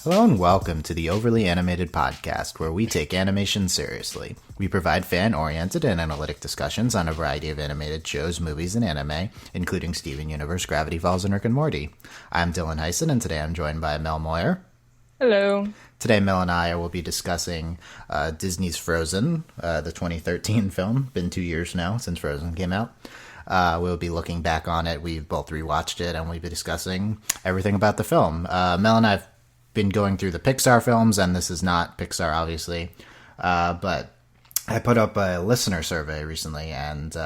Hello and welcome to the Overly Animated Podcast, where we take animation seriously. We provide fan-oriented and analytic discussions on a variety of animated shows, movies, and anime, including Steven Universe, Gravity Falls, and Rick and Morty. I'm Dylan Hysen, and today I'm joined by Mel Moyer. Hello. Today, Mel and I will be discussing Disney's Frozen, the 2013 film. Been 2 years now since Frozen came out. We'll be looking back on it. We've both rewatched it, and we'll be discussing everything about the film. Mel and I have been going through the Pixar films, and this is not Pixar, obviously. But I put up a listener survey recently, and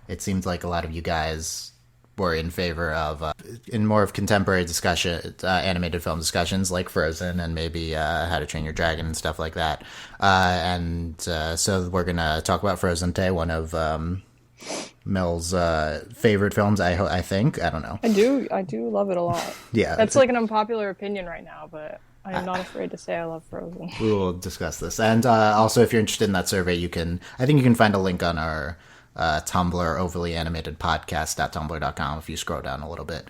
it seemed like a lot of you guys were in favor of in more of contemporary discussion, animated film discussions like Frozen and maybe How to Train Your Dragon and stuff like that. So we're going to talk about Frozen today, one of Mel's favorite films, I think. I don't know. I do love it a lot. Yeah. That's like an unpopular opinion right now, but I'm not afraid to say I love Frozen. We will discuss this. And also, if you're interested in that survey, I think you can find a link on our Tumblr, overlyanimatedpodcast.tumblr.com. If you scroll down a little bit,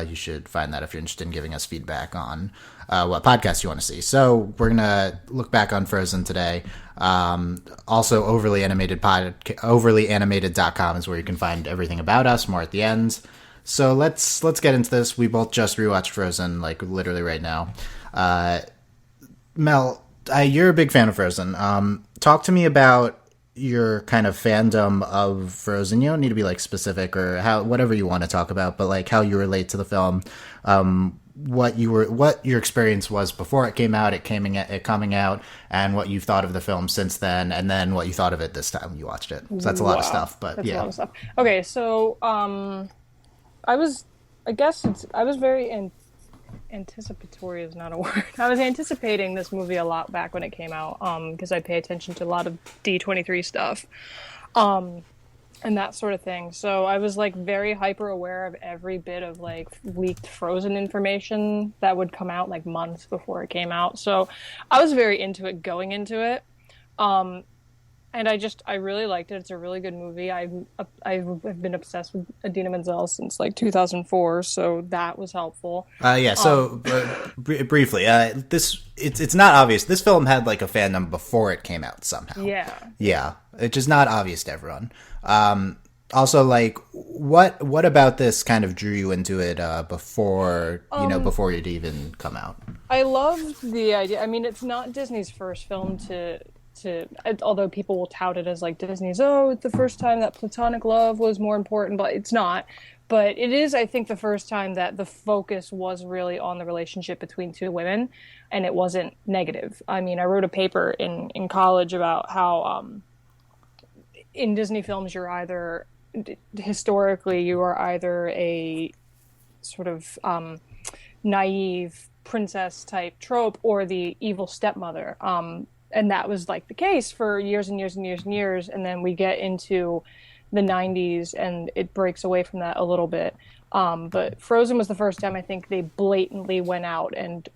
you should find that if you're interested in giving us feedback on what podcasts you want to see. So we're going to look back on Frozen today. Also, overlyanimated.com is where you can find everything about us, more at the end. So let's get into this. We both just rewatched Frozen, like literally right now. Mel, you're a big fan of Frozen. Talk to me about your kind of fandom of Frozen. You don't need to be like specific or whatever you want to talk about, but like how you relate to the film, what your experience was before it came out, it coming out, and what you've thought of the film since then, and then what you thought of it this time you watched it. So that's a lot of stuff, but that's yeah. a lot of stuff. Okay, so I was very anticipatory is not a word. I was anticipating this movie a lot back when it came out, because I pay attention to a lot of D23 stuff, and that sort of thing. So I was like very hyper aware of every bit of like leaked Frozen information that would come out like months before it came out. So I was very into it going into it. And I really liked it. It's a really good movie. I've been obsessed with Idina Menzel since like 2004, so that was helpful. Briefly, it's not obvious. This film had like a fandom before it came out somehow. Yeah, it's just not obvious to everyone. Also, like, what about this kind of drew you into it before it even come out? I loved the idea. I mean, it's not Disney's first film although people will tout it as like Disney's, it's the first time that platonic love was more important, but it's not. But it is, I think, the first time that the focus was really on the relationship between two women, and it wasn't negative. I mean, I wrote a paper in college about how in Disney films historically you are either a sort of naive princess type trope or the evil stepmother. And that was like the case for years and years and years and years. And then we get into the 90s and it breaks away from that a little bit. But Frozen was the first time I think they blatantly went out and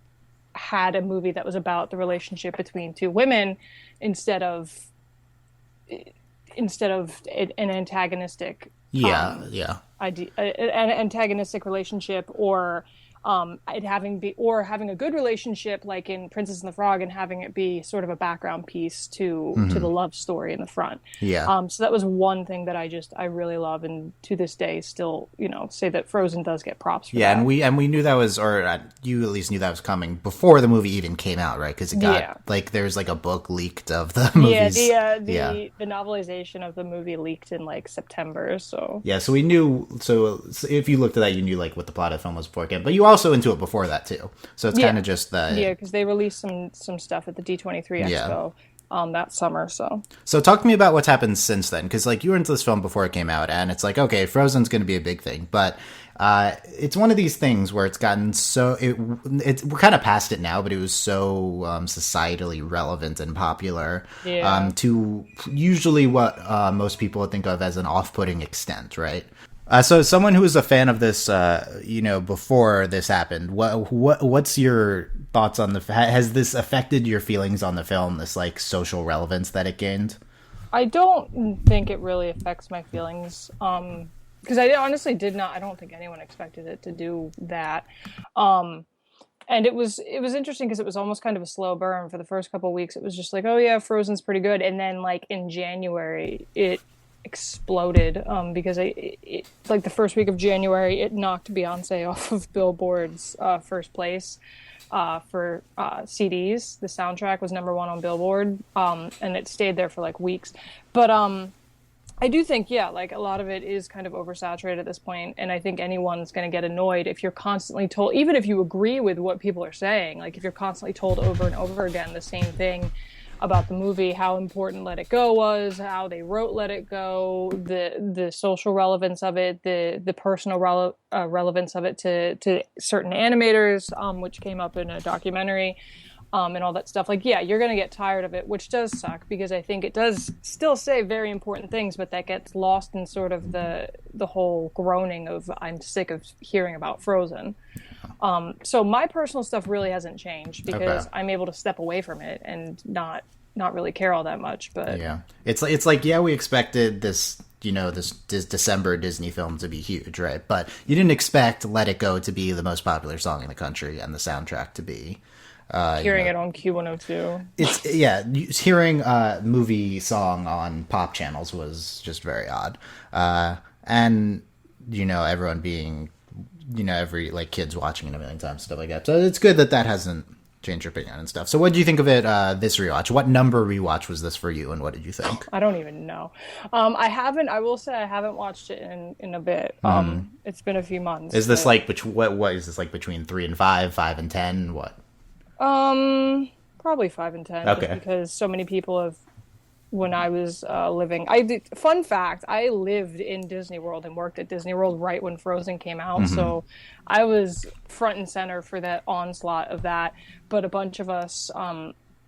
had a movie that was about the relationship between two women instead of an antagonistic an antagonistic relationship, or having a good relationship like in Princess and the Frog, and having it be sort of a background piece to the love story in the front. So that was one thing that I really love, and to this day still, say that Frozen does get props for that. And we knew that was, or you at least knew that was coming before the movie even came out, right? Because it got like there's like a book leaked of the movies. The novelization of the movie leaked in like September. So so we knew. So if you looked at that, you knew like what the plot of the film was beforehand. But you also into it before that too. So it's kind of just that. Yeah, because they released some stuff at the D23 Expo that summer. So talk to me about what's happened since then, because like you were into this film before it came out, and it's like, okay, Frozen's going to be a big thing, but it's one of these things where it's gotten we're kind of past it now, but it was so societally relevant and popular to usually what most people would think of as an off-putting extent, right? So as someone who was a fan of this, before this happened, what's your thoughts on has this affected your feelings on the film, this like social relevance that it gained? I don't think it really affects my feelings. Because I honestly I don't think anyone expected it to do that. And it was interesting because it was almost kind of a slow burn for the first couple of weeks. It was just like, oh yeah, Frozen's pretty good, and then like in January it exploded because like the first week of January it knocked Beyonce off of Billboard's first place for CDs. The soundtrack was number one on Billboard, and it stayed there for like weeks. But I do think, yeah, like a lot of it is kind of oversaturated at this point, and I think anyone's going to get annoyed if you're constantly told, even if you agree with what people are saying, like if you're constantly told over and over again the same thing about the movie, how important Let It Go was, how they wrote Let It Go, the social relevance of it, the personal relevance of it to certain animators, which came up in a documentary. And all that stuff. Like, yeah, you're going to get tired of it, which does suck because I think it does still say very important things, but that gets lost in sort of the whole groaning of I'm sick of hearing about Frozen. So my personal stuff really hasn't changed because I'm able to step away from it and not really care all that much. But yeah, it's like, yeah, we expected this, this December Disney film to be huge, right? But you didn't expect Let It Go to be the most popular song in the country and the soundtrack to be. Hearing it on Q102. It's hearing a movie song on pop channels was just very odd. And everyone being, every like kids watching it a million times, stuff like that. So it's good that hasn't changed your opinion and stuff. So what do you think of it this rewatch? What number rewatch was this for you, and what did you think? I don't even know. I will say I haven't watched it in a bit. It's been a few months. Is this like what is this like between 3 and 5, 5 and 10? What? Probably 5 and 10. Okay. Just because so many people have. When I was living, fun fact, I lived in Disney World and worked at Disney World right when Frozen came out, Mm-hmm. so I was front and center for that onslaught of that. But a bunch of us,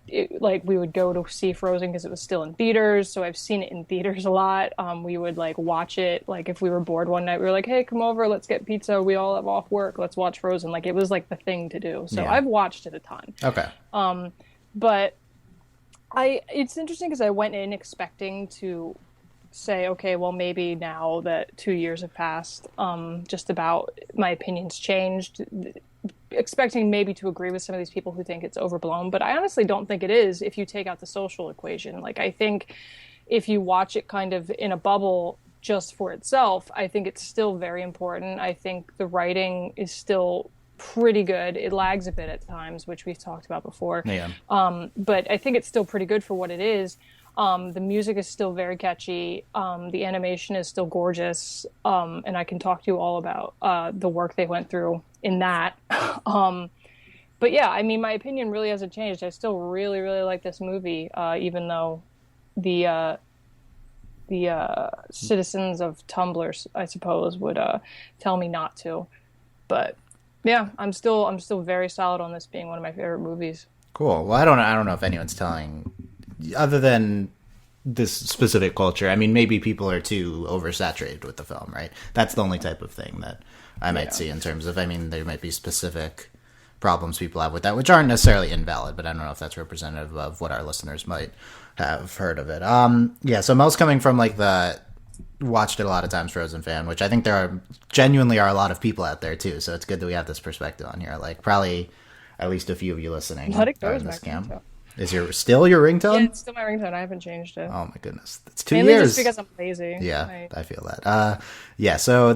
we would go to see Frozen because it was still in theaters, so I've seen it in theaters a lot. We would like watch it, like if we were bored one night, we were like, "Hey, come over, let's get pizza. We all have off work. Let's watch Frozen." Like it was like the thing to do. So yeah. I've watched it a ton. Okay. But it's interesting because I went in expecting to say, okay, well, maybe now that 2 years have passed, just about my opinions changed, expecting maybe to agree with some of these people who think it's overblown. But I honestly don't think it is if you take out the social equation. Like, I think if you watch it kind of in a bubble just for itself, I think it's still very important. I think the writing is still pretty good. It lags a bit at times, which we've talked about before. Yeah. But I think it's still pretty good for what it is. The music is still very catchy. The animation is still gorgeous. And I can talk to you all about the work they went through in that. But yeah, I mean, my opinion really hasn't changed. I still really, really like this movie, even though the citizens of Tumblr, I suppose, would tell me not to. But yeah, I'm still very solid on this being one of my favorite movies. Cool. Well, I don't know if anyone's telling, other than this specific culture. I mean, maybe people are too oversaturated with the film, right? That's the only type of thing that I might see in terms of, I mean, there might be specific problems people have with that, which aren't necessarily invalid, but I don't know if that's representative of what our listeners might have heard of it. Yeah, so Mel's coming from like the watched it a lot of times Frozen fan, which I think there are genuinely a lot of people out there too, so it's good that we have this perspective on here. Like probably at least a few of you listening Let It Go are is in my this camp. ringtone. Is still your ringtone? Yeah, it's still my ringtone. I haven't changed it. Oh my goodness, it's 2 Mainly years. just because I'm lazy. Yeah, I feel that. Yeah, so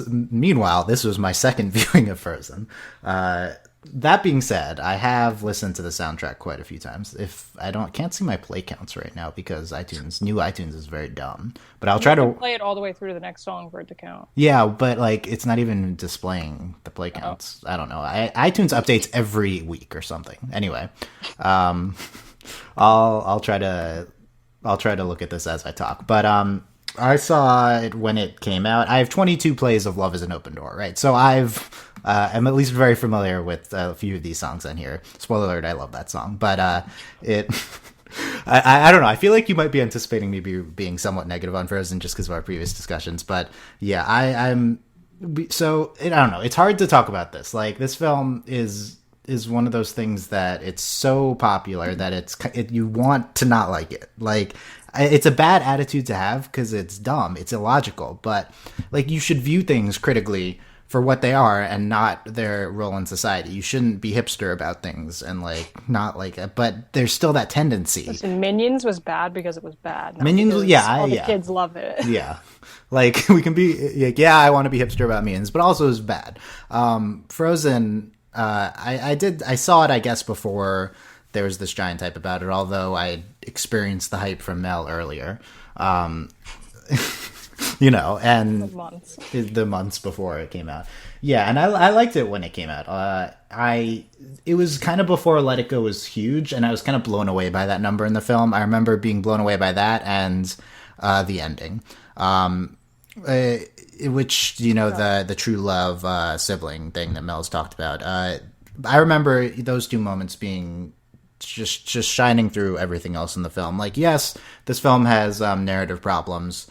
meanwhile, this was my second viewing of Frozen. That being said, I have listened to the soundtrack quite a few times. Can't see my play counts right now because new iTunes is very dumb. But I'll try to play it all the way through to the next song for it to count. Yeah, but like it's not even displaying the play counts. I don't know. iTunes updates every week or something. Anyway, I'll try to look at this as I talk. But I saw it when it came out. I have 22 plays of Love is an Open Door, right? So I'm at least very familiar with a few of these songs on here. Spoiler alert, I love that song. But I don't know. I feel like you might be anticipating me being somewhat negative on Frozen just because of our previous discussions. But yeah, I don't know. It's hard to talk about this. Like, this film is one of those things that it's so popular that you want to not like it. Like, it's a bad attitude to have because it's dumb. It's illogical. But like, you should view things critically for what they are and not their role in society. You shouldn't be hipster about things and like not like it, but there's still that tendency. Listen, Minions was bad because it was bad, not Minions, because yeah, all the yeah. kids love it. Yeah. Like we can be like, yeah, I want to be hipster about Minions, but also it's bad. Frozen, I saw it, I guess, before there was this giant hype about it, although I experienced the hype from Mel earlier. And Months. the months before it came out. Yeah, and I liked it when it came out. It was kind of before Let It Go was huge, and I was kind of blown away by that number in the film. I remember being blown away by that and the ending, which the true love sibling thing that Mel's talked about. I remember those two moments being just shining through everything else in the film. Like, yes, this film has narrative problems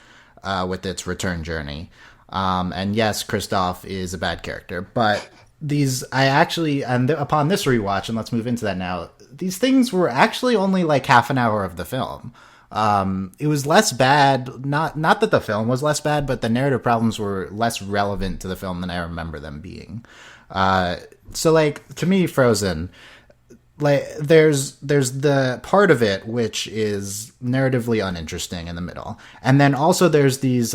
with its return journey. And yes, Kristoff is a bad character, but upon this rewatch, and let's move into that now, these things were actually only like half an hour of the film. It was less bad, not that the film was less bad, but the narrative problems were less relevant to the film than I remember them being. So like, to me, Frozen, like there's the part of it which is narratively uninteresting in the middle, and then also there's these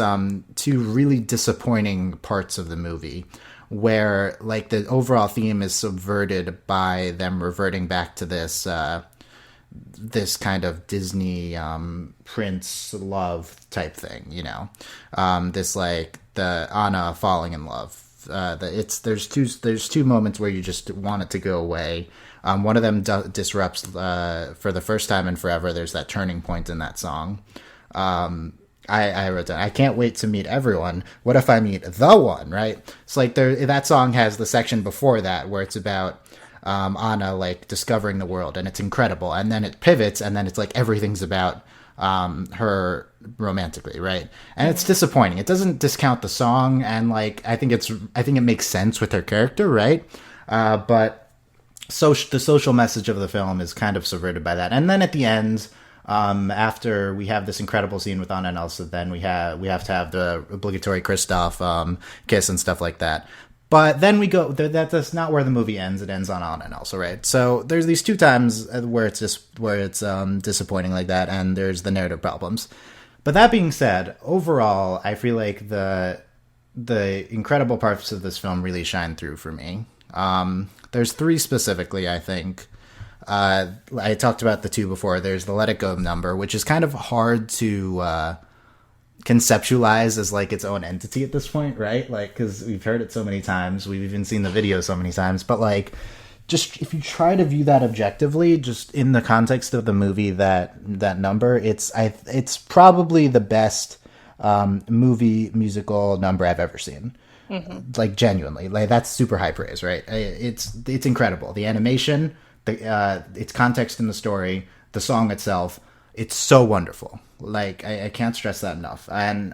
two really disappointing parts of the movie where like the overall theme is subverted by them reverting back to this kind of Disney prince love type thing, this like the Anna falling in love. There's two moments where you just want it to go away. One of them disrupts for the first time in forever. There's that turning point in that song. I wrote down, I can't wait to meet everyone. What if I meet the one, right? It's like that song has the section before that where it's about Anna like discovering the world, and it's incredible. And then it pivots, and then it's like everything's about her romantically, right? And it's disappointing. It doesn't discount the song, and like I think it makes sense with her character, right? But the social message of the film is kind of subverted by that. And then at the end, after we have this incredible scene with Anna and Elsa, then we have to have the obligatory Kristoff kiss and stuff like that. But then we go, that's not where the movie ends. It ends on Anna and Elsa, right? So there's these two times where it's disappointing like that, and there's the narrative problems. But that being said, overall, I feel like the incredible parts of this film really shine through for me. There's three specifically, I think. I talked about the two before. There's the Let It Go number, which is kind of hard to conceptualize as like its own entity at this point, right? Like, because we've heard it so many times, we've even seen the video so many times, but like, just if you try to view that objectively, just in the context of the movie, that number, it's probably the best movie musical number I've ever seen. Mm-hmm. Like, genuinely, like that's super high praise, right? It's incredible. The animation, its context in the story, the song itself, it's so wonderful. Like I can't stress that enough. And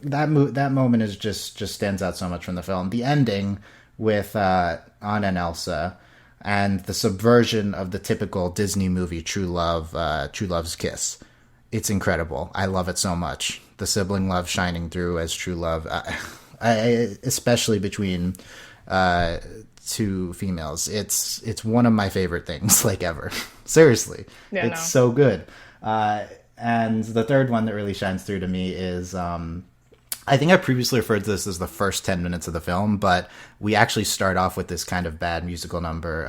that moment is just stands out so much from the film. The ending with Anna and Elsa, and the subversion of the typical Disney movie true love's kiss. It's incredible. I love it so much. The sibling love shining through as true love. Especially between two females, it's one of my favorite things like ever. Seriously, yeah, it's so good. And the third one that really shines through to me is I think I previously referred to this as the first 10 minutes of the film, but we actually start off with this kind of bad musical number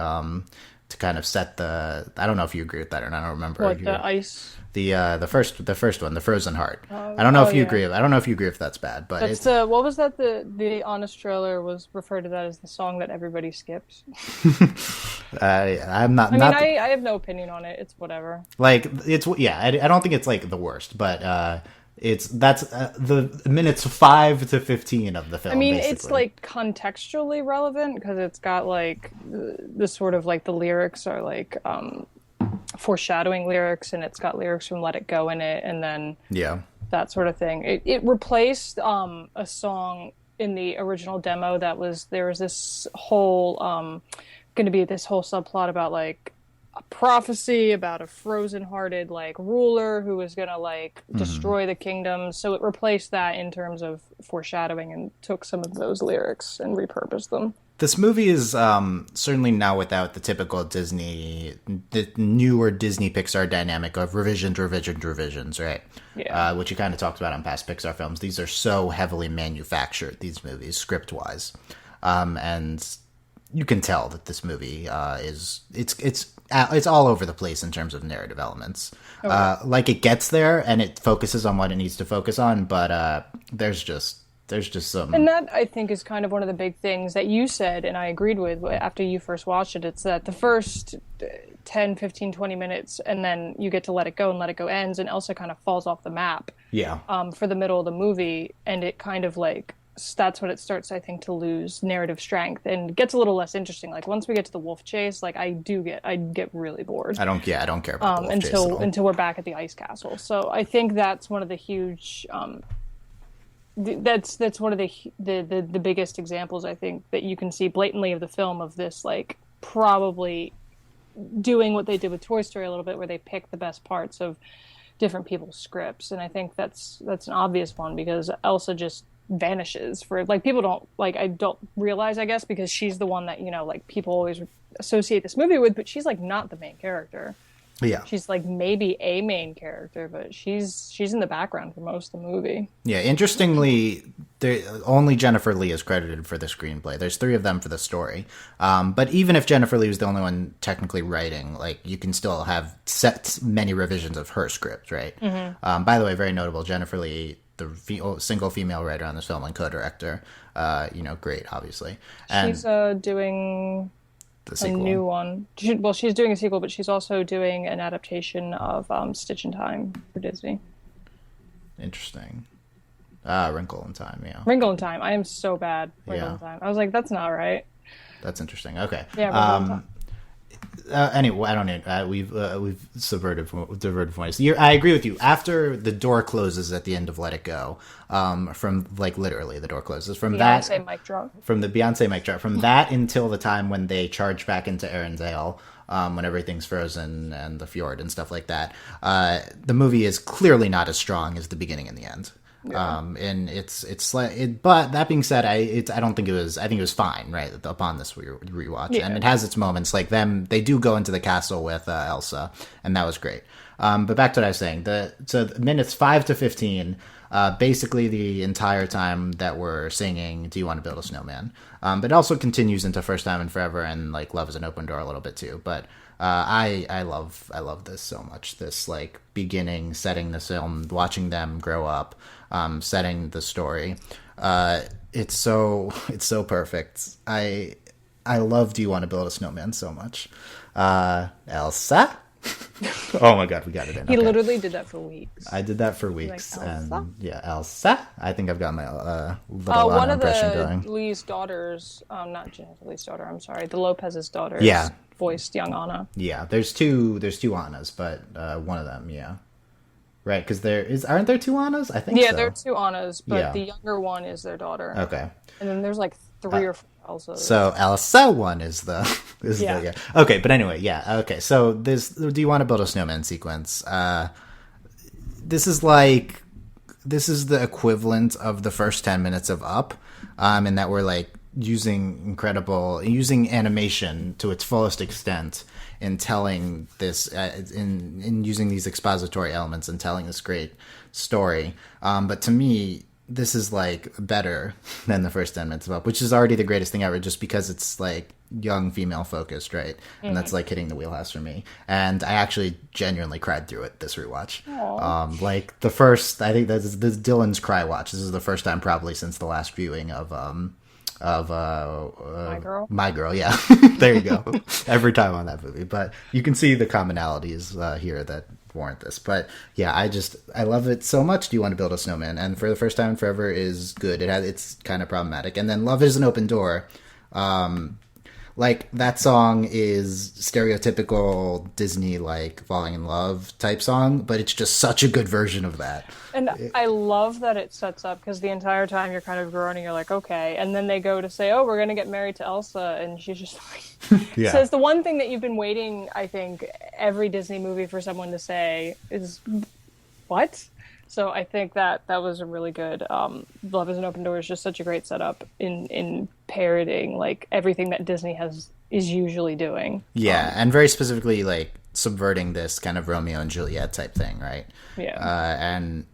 to kind of set the. I don't know if you agree with that or not. I don't remember. What, the ice? The first one, the Frozen Heart. I don't know if you agree. I don't know if you agree if that's bad, but that's what was that? The honest trailer was referred to that as the song that everybody skips. I'm not. I have no opinion on it. It's whatever. Like I don't think it's like the worst, but that's the minutes 5 to 15 of the film. I mean, basically. It's like contextually relevant because it's got like the sort of like the lyrics are like foreshadowing lyrics, and it's got lyrics from Let It Go in it, and then that sort of thing. It replaced a song in the original demo there was this whole going to be this whole subplot about like a prophecy about a frozen-hearted like ruler who was gonna like destroy the kingdom. So it replaced that in terms of foreshadowing and took some of those lyrics and repurposed them. This movie is certainly not without the typical the newer Disney Pixar dynamic of revisions, right? Yeah. Which you kind of talked about on past Pixar films. These are so heavily manufactured, these movies, script-wise. And you can tell that this movie it's all over the place in terms of narrative elements. Okay. Like it gets there and it focuses on what it needs to focus on, but there's just some... And that, I think, is kind of one of the big things that you said, and I agreed with after you first watched it. It's that the first 10, 15, 20 minutes, and then you get to Let It Go, and Let It Go ends, and Elsa kind of falls off the map for the middle of the movie, and it kind of, like, that's when it starts, I think, to lose narrative strength, and gets a little less interesting. Like, once we get to the wolf chase, like, I get really bored. I don't care about the wolf chase at all. Until we're back at the ice castle. So I think that's one of the huge... That's one of the biggest examples, I think, that you can see blatantly of the film, of this, like, probably doing what they did with Toy Story a little bit, where they pick the best parts of different people's scripts. And I think that's an obvious one, because Elsa just vanishes for, like, people don't, like, I don't realize, I guess, because she's the one that, you know, like, people always associate this movie with, but she's, like, not the main character. Yeah. She's like maybe a main character, but she's in the background for most of the movie. Yeah, interestingly, only Jennifer Lee is credited for the screenplay. There's 3 of them for the story. But even if Jennifer Lee was the only one technically writing, like, you can still have many revisions of her script, right? Mm-hmm. By the way, very notable, Jennifer Lee, the single female writer on this film and co-director. Great, obviously. And she's doing... a new one. She's doing a sequel, but she's also doing an adaptation of Stitch in Time for Disney. Interesting. Wrinkle in Time, yeah. Wrinkle in Time. I am so bad. Wrinkle in Time. I was like, that's not right. That's interesting. Okay. Yeah. Wrinkle in Time. Anyway, I don't know. We've diverted from this. I agree with you. After the door closes at the end of Let It Go, from, like, literally the door closes from Beyonce mic drop. From the Beyonce mic drop. From that until the time when they charge back into Arendelle, when everything's frozen and the fjord and stuff like that. The movie is clearly not as strong as the beginning and the end. Yeah. And but that being said, I don't think it was. I think it was fine, right? Upon this rewatch, and it has its moments. Like them, they do go into the castle with Elsa, and that was great. But back to what I was saying. So minutes 5 to 15, basically the entire time that we're singing "Do You Want to Build a Snowman?" But it also continues into "First Time in Forever" and, like, "Love Is an Open Door" a little bit too. But I love this so much. This, like, beginning, setting the film, watching them grow up. Setting the story. It's so perfect. I love Do You Want to Build a Snowman so much. Elsa? Oh my god, we got it in. He literally did that for weeks. I did that for weeks. Like, and yeah, Elsa? I think I've got my little one impression of the going. Lee's daughters, not Jennifer Lee's daughter, I'm sorry, the Lopez's daughter. Yeah. Voiced young Anna. Yeah, there's two Annas, but one of them, yeah. Right, because aren't there 2 Annas? I think so. Yeah, there are 2 Annas, but the younger one is their daughter. Okay. And then there's, like, 3 or 4 Elsas. So Elsa one is the okay, but anyway, yeah, okay. So this Do You Want to Build a Snowman sequence. This is the equivalent of the first 10 minutes of Up, in that we're, like, using animation to its fullest extent in telling this, in using these expository elements and telling this great story. But to me, this is, like, better than the first 10 minutes of Up, which is already the greatest thing ever, just because it's, like, young female focused, right? Mm-hmm. And that's, like, hitting the wheelhouse for me. And I actually genuinely cried through it this rewatch. Like, the first, I think this is Dylan's cry watch. This is the first time probably since the last viewing of My Girl, yeah. There you go. Every time on that movie. But you can see the commonalities here that warrant this. But yeah, I love it so much. Do You Want to Build a Snowman? And For the First Time in Forever is good. It's kind of problematic. And then Love Is an Open Door. Like, that song is stereotypical Disney, like, falling in love type song, but it's just such a good version of that. And I love that it sets up, because the entire time you're kind of groaning, you're like, okay. And then they go to say, oh, we're going to get married to Elsa. And she's just like, Yeah. says the one thing that you've been waiting, I think, every Disney movie for someone to say is, what? So I think that was a really good, Love is an Open Door is just such a great setup in parroting, like, everything that Disney is usually doing. Yeah, and very specifically, like, subverting this kind of Romeo and Juliet type thing, right? Yeah. And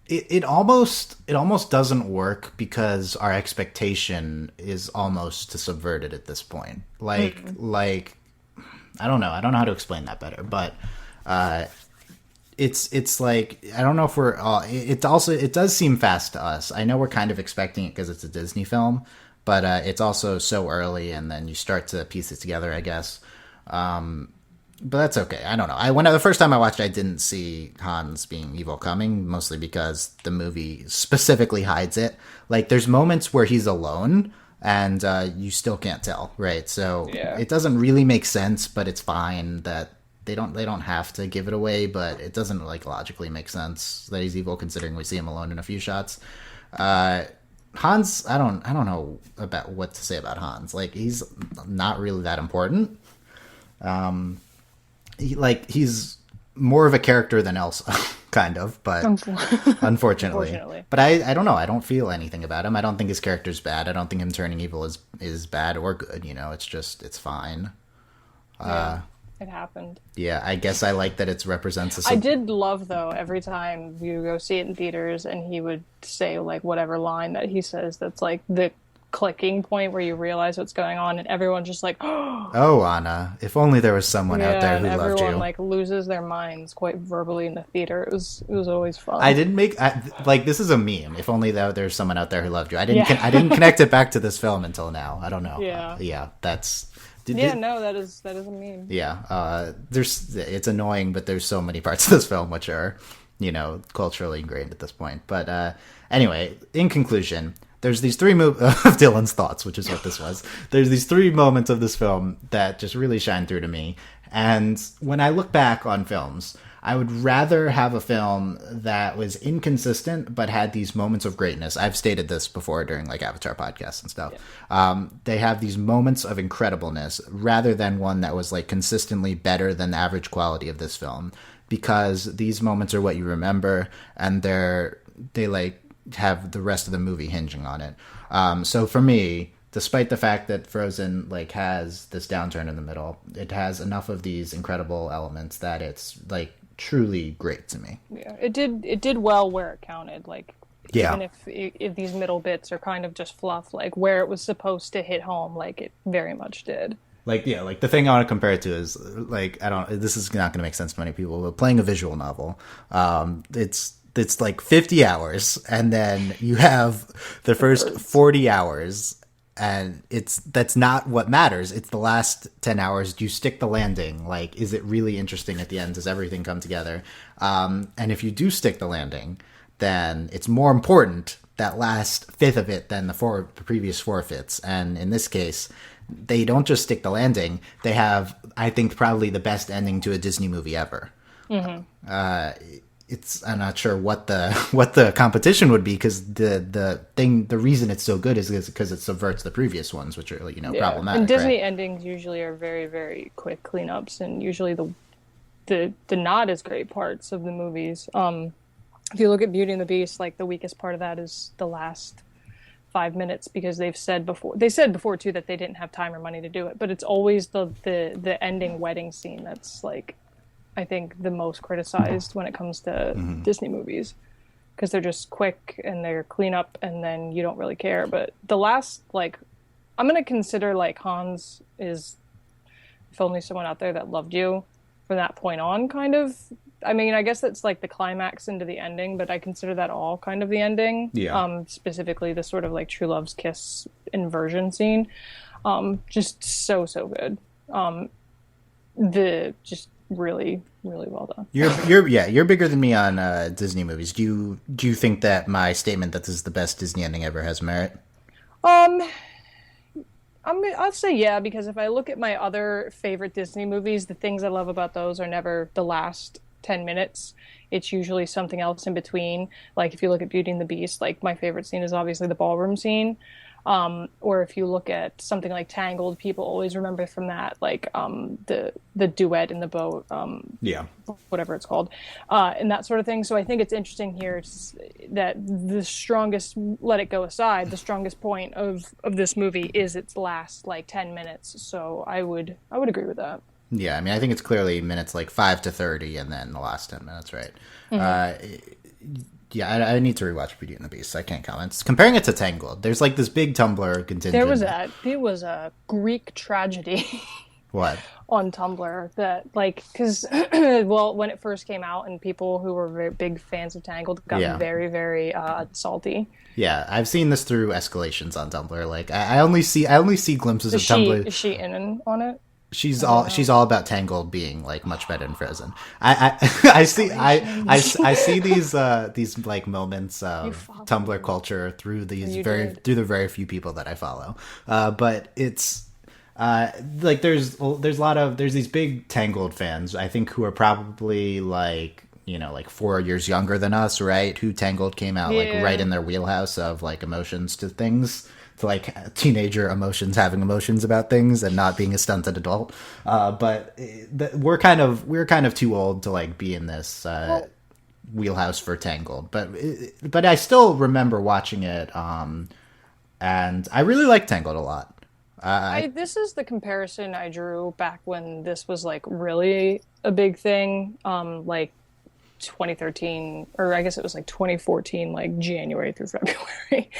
it almost doesn't work because our expectation is almost to subvert it at this point. Like I don't know how to explain that better, but it's like, I don't know if we're all, it does seem fast to us. I know we're kind of expecting it because it's a Disney film, but it's also so early, and then you start to piece it together, I guess. But that's okay. I don't know. The first time I watched it, I didn't see Hans being evil coming, mostly because the movie specifically hides it. Like, there's moments where he's alone, and you still can't tell, right? So It doesn't really make sense, but it's fine that they don't have to give it away, but it doesn't, like, logically make sense that he's evil, considering we see him alone in a few shots. Hans, I don't know about what to say about Hans. Like, he's not really that important. He's more of a character than Elsa, kind of, but unfortunately. But I don't know. I don't feel anything about him. I don't think his character's bad. I don't think him turning evil is bad or good. It's fine. It happened. Yeah, I guess I like that it represents I did love, though, every time you go see it in theaters and he would say, like, whatever line that he says that's, like, the clicking point where you realize what's going on, and everyone's just like, oh, Anna, if only there was someone out there who loved you. Everyone, like, loses their minds quite verbally in the theater. It was always fun. I didn't this is a meme. If only there's someone out there who loved you. I didn't connect it back to this film until now. I don't know. That's... that is a meme. Yeah, it's annoying, but there's so many parts of this film which are, culturally ingrained at this point. But anyway, in conclusion, there's these three of Dylan's thoughts, which is what this was. There's these three moments of this film that just really shine through to me. And when I look back on films, I would rather have a film that was inconsistent but had these moments of greatness. I've stated this before during, like, Avatar podcasts and stuff. Yeah. They have these moments of incredibleness rather than one that was, like, consistently better than the average quality of this film, because these moments are what you remember, and they like have the rest of the movie hinging on it. So for me, despite the fact that Frozen, like, has this downturn in the middle, it has enough of these incredible elements that it's, like, truly great to me. Yeah, it did well where it counted. Like, even if these middle bits are kind of just fluff, like, where it was supposed to hit home, like, it very much did. Like, yeah, like, the thing I want to compare it to is, like, this is not going to make sense to many people, but playing a visual novel, it's like 50 hours, and then you have the first 40 hours, and that's not what matters. It's the last 10 hours. Do you stick the landing? Like, is it really interesting at the end? Does everything come together? And if you do stick the landing, then it's more important, that last fifth of it, than the previous four fifths. And in this case, they don't just stick the landing. They have, I think, probably the best ending to a Disney movie ever. Mm-hmm. I'm not sure what the competition would be, because the reason it's so good is because it subverts the previous ones, which are, problematic. And Disney endings usually are very, very quick cleanups, and usually the not as great parts of the movies. If you look at Beauty and the Beast, like, the weakest part of that is the last 5 minutes, because they said before too that they didn't have time or money to do it, but it's always the ending wedding scene that's, like, I think the most criticized when it comes to Disney movies, because they're just quick and they're clean up, and then you don't really care. But the last, like, I'm going to consider, like, Hans is, if only someone out there that loved you from that point on, kind of. I mean, I guess that's, like, the climax into the ending, but I consider that all kind of the ending. Yeah. Specifically the sort of, like, true love's kiss inversion scene. Just so good. Just really, really well done. You're bigger than me on Disney movies. Do you think that my statement that this is the best Disney ending ever has merit? I'll say yeah, because if I look at my other favorite Disney movies, the things I love about those are never the last 10 minutes. It's usually something else in between. Like if you look at Beauty and the Beast, like my favorite scene is obviously the ballroom scene. Or if you look at something like Tangled, people always remember from that, like the duet in the boat, Yeah. whatever it's called, and that sort of thing. So I think it's interesting here that the strongest, let it go aside, the strongest point of this movie is its last like 10 minutes. So I would agree with that. Yeah, I mean, I think it's clearly minutes like 5 to 30 and then the last 10 minutes, right? Yeah, I need to rewatch Beauty and the Beast. I can't comment. Comparing it to Tangled, there's like this big Tumblr contingent. It was a Greek tragedy. What? On Tumblr that like because well when it first came out and people who were very big fans of Tangled got very very salty. Yeah, I've seen this through escalations on Tumblr. Like I only see glimpses of Tumblr. Is she in on it? She's all about Tangled being like much better than Frozen. I see these like moments of Tumblr culture through these through the very few people that I follow. But it's like there's these big Tangled fans, I think, who are probably like, you know, like 4 years younger than us, right? Who Tangled came out like right in their wheelhouse of like emotions to things. To like teenager emotions, having emotions about things and not being a stunted adult. But we're kind of too old to like be in this wheelhouse for Tangled. But I still remember watching it, and I really like Tangled a lot. This is the comparison I drew back when this was like really a big thing, like 2013, or I guess it was like 2014, like January through February.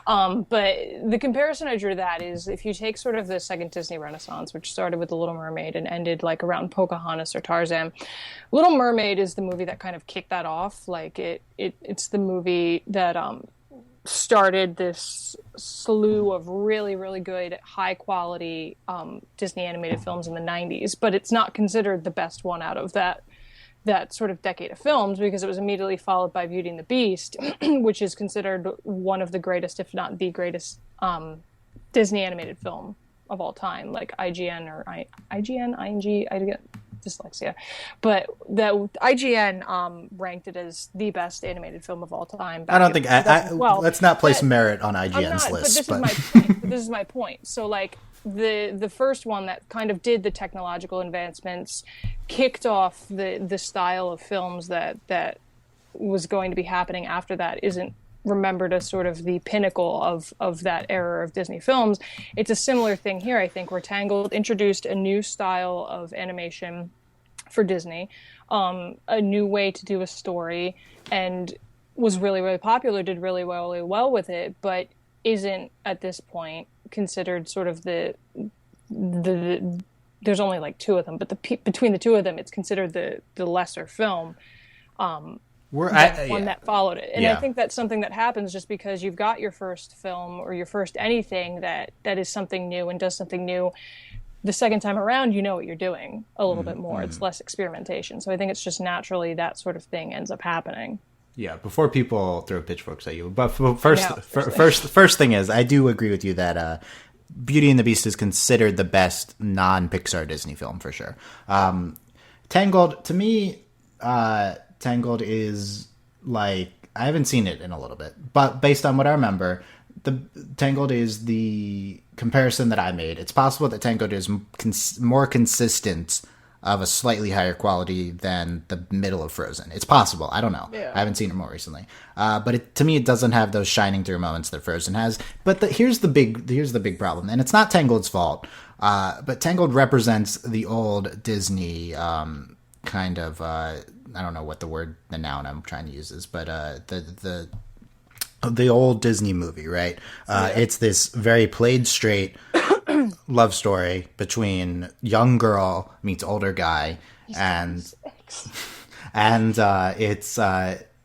But the comparison I drew to that is if you take sort of the second Disney Renaissance, which started with The Little Mermaid and ended like around Pocahontas or Tarzan, Little Mermaid is the movie that kind of kicked that off. Like it's the movie that started this slew of really, really good, high quality Disney animated films in the 90s, but it's not considered the best one out of that sort of decade of films because it was immediately followed by Beauty and the Beast, which is considered one of the greatest, if not the greatest, Disney animated film of all time. Like IGN, I get dyslexia, but that IGN ranked it as the best animated film of all time. I don't think let's not place merit on IGN's list. But this is my point. This is my point. So like the first one that kind of did the technological advancements kicked off the style of films that was going to be happening after that isn't remembered as sort of the pinnacle of that era of Disney films. It's a similar thing here, I think, where Tangled introduced a new style of animation for Disney, a new way to do a story, and was really, really popular, did really well with it, but isn't at this point considered sort of the there's only like two of them, but between the two of them, it's considered the lesser film. That followed it. And I think that's something that happens just because you've got your first film or your first anything that is something new and does something new. The second time around, you know what you're doing a little bit more. It's less experimentation. So I think it's just naturally that sort of thing ends up happening. Yeah, before people throw pitchforks at you. But first thing is, I do agree with you that Beauty and the Beast is considered the best non-Pixar Disney film for sure. Tangled, to me, Tangled is like, I haven't seen it in a little bit, but based on what I remember, Tangled is the comparison that I made. It's possible that Tangled is more consistent of a slightly higher quality than the middle of Frozen. It's possible. I don't know. Yeah. I haven't seen it more recently. But to me, it doesn't have those shining through moments that Frozen has. But here's the big problem, and it's not Tangled's fault. But Tangled represents the old Disney kind of I don't know what the noun I'm trying to use is, but the old Disney movie, right? It's this very played straight love story between young girl meets older guy, and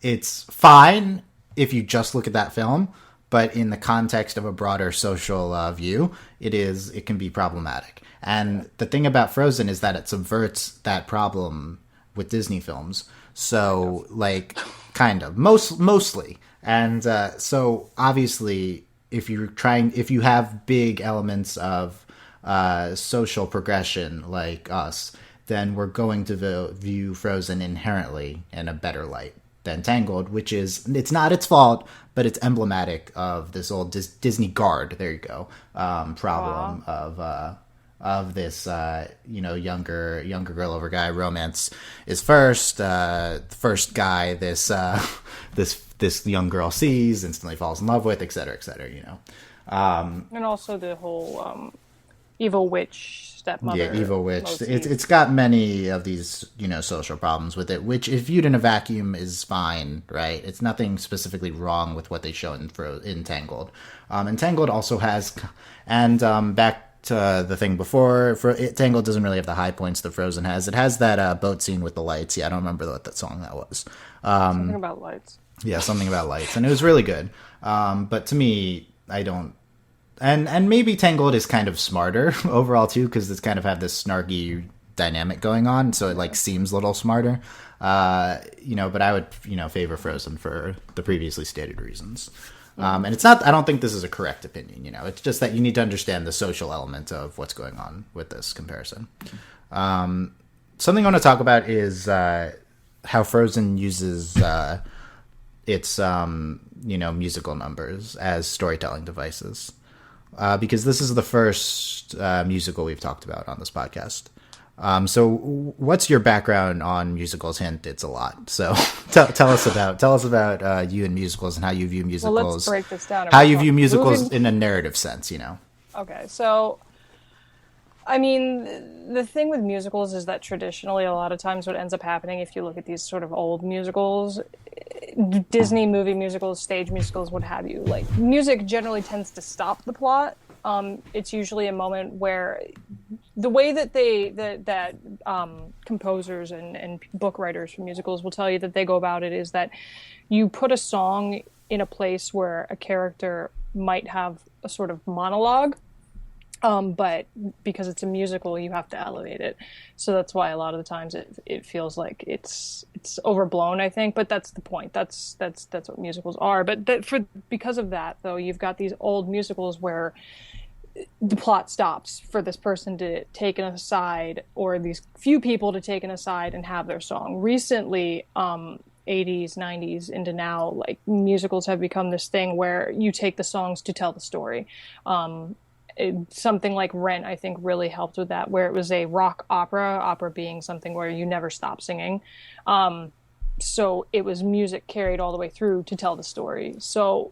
it's fine if you just look at that film, but in the context of a broader social view, it can be problematic. And the thing about Frozen is that it subverts that problem with Disney films. So, like, kind of mostly. And so obviously if you have big elements of social progression like us, then we're going to view Frozen inherently in a better light than Tangled, which is, it's not its fault, but it's emblematic of this old Disney guard. There you go. Problem of this, younger girl over guy romance is first. The first guy this young girl sees, instantly falls in love with, et cetera, and also the whole evil witch stepmother. Yeah, evil witch. It's got many of these, social problems with it, which if viewed in a vacuum is fine, right? It's nothing specifically wrong with what they show in Tangled. And Tangled also has, and back to the thing before, Tangled doesn't really have the high points that Frozen has. It has that boat scene with the lights. Yeah, I don't remember what that song that was. Something about lights. Yeah, something about lights, and it was really good. But to me, I don't. And maybe Tangled is kind of smarter overall too, because it's kind of have this snarky dynamic going on, so it seems a little smarter. But I would favor Frozen for the previously stated reasons. And it's not. I don't think this is a correct opinion. It's just that you need to understand the social element of what's going on with this comparison. Something I want to talk about is how Frozen uses its musical numbers as storytelling devices. Because this is the first musical we've talked about on this podcast. So what's your background on musicals? Hint, it's a lot. So tell us about you and musicals and how you view musicals. Well, let's break this down. How you view musicals in a narrative sense, Okay, so I mean, the thing with musicals is that traditionally, a lot of times what ends up happening, if you look at these sort of old musicals, Disney movie musicals, stage musicals, what have you, music generally tends to stop the plot. It's usually a moment where the way that composers and book writers for musicals will tell you that they go about it is that you put a song in a place where a character might have a sort of monologue. But because it's a musical, you have to elevate it. So that's why a lot of the times it feels like it's overblown, I think. But that's the point. That's what musicals are. But because of that, though, you've got these old musicals where the plot stops for this person to take an aside, or these few people to take an aside and have their song. Recently, 80s, 90s into now, musicals have become this thing where you take the songs to tell the story. Something like Rent, I think, really helped with that, where it was a rock opera being something where you never stop singing. So it was music carried all the way through to tell the story. So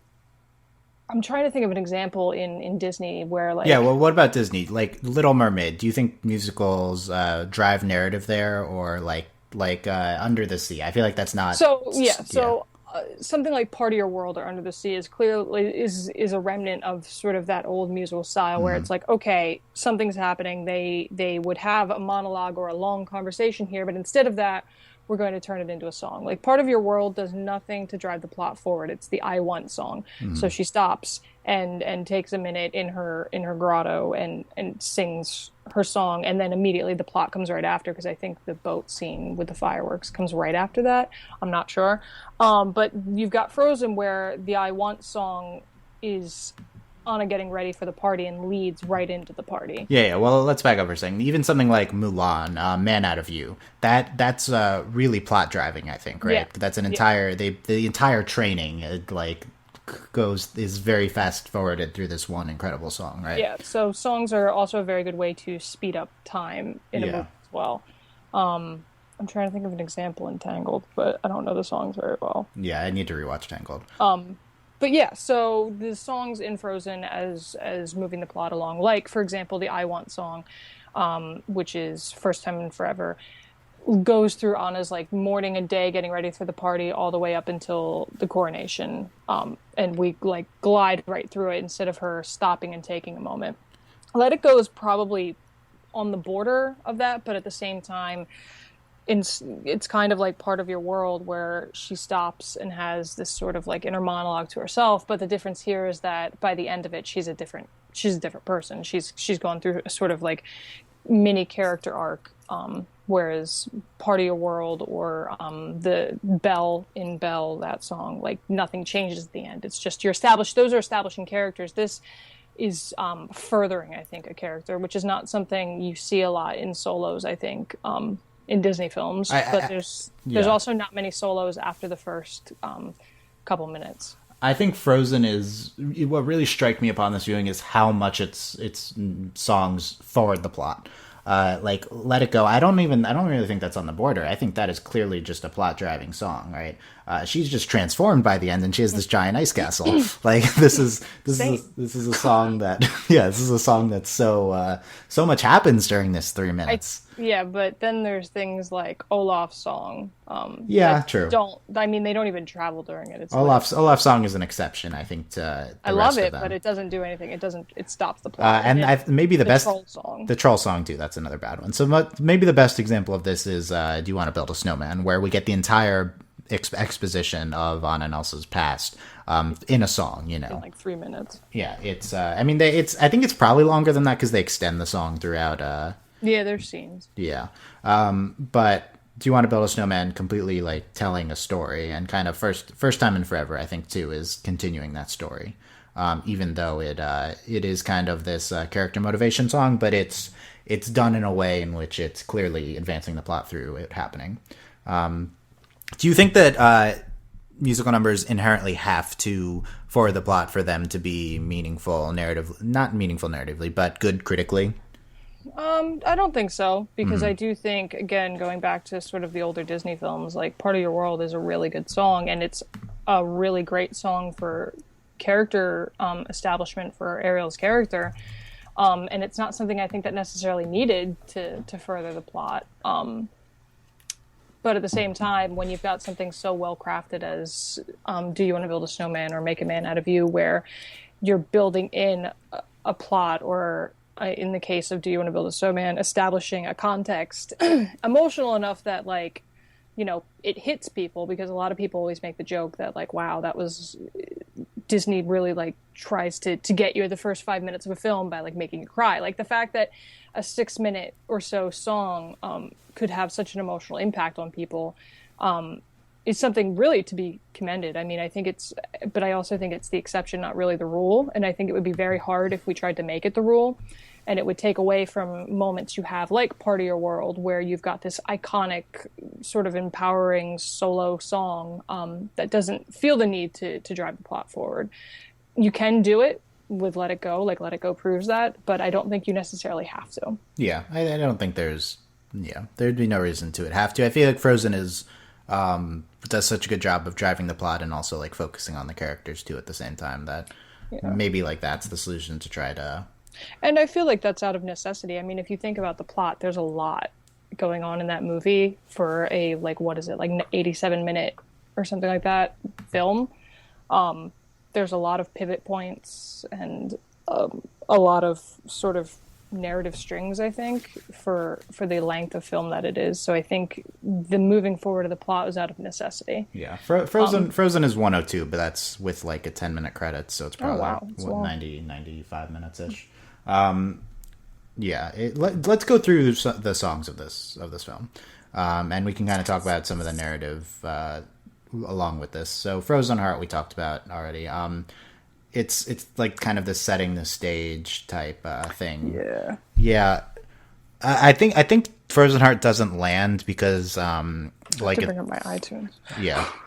I'm trying to think of an example in Disney where Yeah, well, what about Disney? Little Mermaid, do you think musicals drive narrative there, or Under the Sea? I feel like that's not... Something like Part of Your World or Under the Sea is clearly is a remnant of sort of that old musical style where it's okay, something's happening. They would have a monologue or a long conversation here, but instead of that, we're going to turn it into a song. Part of Your World does nothing to drive the plot forward. It's the I Want song. So she stops and takes a minute in her grotto and sings her song, and then immediately the plot comes right after, because I think the boat scene with the fireworks comes right after that. I'm not sure. But you've got Frozen, where the I Want song is Anna getting ready for the party and leads right into the party. Yeah. Well, let's back up for a second. Even something like Mulan, Man Out of You, that's really plot driving, I think, right? Yeah. That's an entire the entire training is very fast forwarded through this one incredible song, right? Yeah. So songs are also a very good way to speed up time in a movie as well. I'm trying to think of an example in Tangled, but I don't know the songs very well. Yeah, I need to rewatch Tangled. But yeah, so the songs in Frozen as moving the plot along, for example, the I Want song, which is First Time in Forever, goes through Anna's morning and day getting ready for the party all the way up until the coronation. And we glide right through it instead of her stopping and taking a moment. Let It Go is probably on the border of that, but at the same time, it's kind of like Part of Your World, where she stops and has this sort of inner monologue to herself. But the difference here is that by the end of it, she's a different person. She's gone through a sort of mini character arc. Whereas Part of Your World or the Belle in Belle, that song, like nothing changes at the end. It's just those are establishing characters. This is furthering, I think, a character, which is not something you see a lot in solos, I think, in Disney films. But there's also not many solos after the first couple minutes. I think Frozen is what really struck me upon this viewing is how much its songs forward the plot. Like Let It Go, I don't really think that's on the border. I think that is clearly just a plot driving song, right? She's just transformed by the end, and she has this giant ice castle. Like this is a song that this is a song that's so much happens during this 3 minutes. But then there's things like Olaf's song. True. They don't even travel during it. It's Olaf's song is an exception, I think. I love it, but it doesn't do anything. It stops the plot. Maybe the best troll song. The troll song too. That's another bad one. So maybe the best example of this is Do You Want to Build a Snowman, where we get the entire exposition of Anna and Elsa's past in a song. In like 3 minutes. Yeah, it's. I think it's probably longer than that because they extend the song throughout. There's scenes. Yeah, but Do You Want to Build a Snowman completely like telling a story, and kind of first time in forever, I think too, is continuing that story. Even though it is kind of this character motivation song, but it's done in a way in which it's clearly advancing the plot through it happening. Do you think that musical numbers inherently have to forward the plot for them to be meaningful not meaningful narratively, but good critically? I don't think so, because I do think, again, going back to sort of the older Disney films, like Part of Your World is a really good song, and it's a really great song for character establishment for Ariel's character. And it's not something I think that necessarily needed to further the plot. But at the same time, when you've got something so well crafted as Do You Want to Build a Snowman or Make a Man Out of You, where you're building in a plot, or in the case of Do You Want to Build a Snowman, establishing a context emotional enough that, like, it hits people, because a lot of people always make the joke that, like, wow, that was Disney really, like, tries to get you at the first 5 minutes of a film by, like, making you cry. Like, the fact that a 6 minute or so song could have such an emotional impact on people is something really to be commended. I mean, but I also think it's the exception, not really the rule. And I think it would be very hard if we tried to make it the rule, and it would take away from moments you have, like Part of Your World, where you've got this iconic sort of empowering solo song that doesn't feel the need to drive the plot forward. You can do it with Let It Go, like Let It Go proves that, but I don't think you necessarily have to. Yeah, I don't think there'd be no reason to it have to. I feel like Frozen is does such a good job of driving the plot and also like focusing on the characters too at the same time that maybe like that's the solution to try to. And I feel like that's out of necessity. I mean, if you think about the plot, there's a lot going on in that movie for a, like, what is it, like 87-minute or something like that film. There's a lot of pivot points and a lot of sort of narrative strings, I think, for the length of film that it is. So I think the moving forward of the plot was out of necessity. Yeah, Frozen is 102, but that's with like a 10-minute credit, so it's probably 95 minutes ish. Let's go through the songs of this film, and we can kind of talk about some of the narrative along with this. So Frozen Heart we talked about already. It's like kind of the setting the stage type thing. Yeah. I think Frozen Heart doesn't land because like to bring up my iTunes.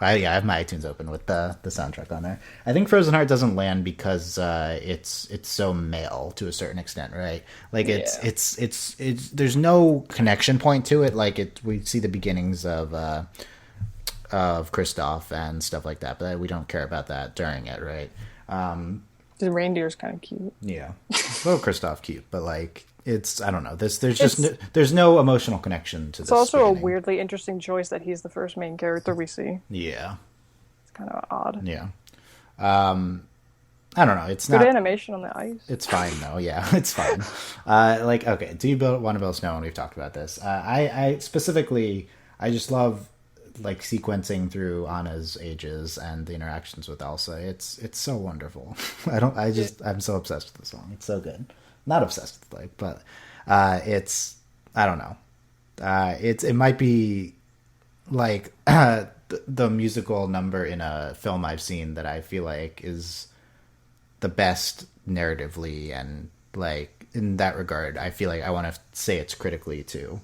I have my iTunes open with the soundtrack on there. I think Frozen Heart doesn't land because it's so male to a certain extent, right? Like it's there's no connection point to it. Like we see the beginnings of Kristoff and stuff like that, but we don't care about that during it, right? The reindeer's kind of cute. Yeah, little Kristoff cute, but like I don't know. There's no emotional connection to this. It's also a weirdly interesting choice that he's the first main character we see. Yeah, it's kind of odd. Yeah, I don't know. It's good not animation on the ice. It's fine though. Yeah, it's fine. Like, okay, do you want to build snow? And we've talked about this. I specifically, I just love like sequencing through Anna's ages and the interactions with Elsa. It's so wonderful. I'm so obsessed with the song. It's so good. Not obsessed with it, but I don't know. It might be like the musical number in a film I've seen that I feel like is the best narratively, and like in that regard, I feel like I want to say it's critically too.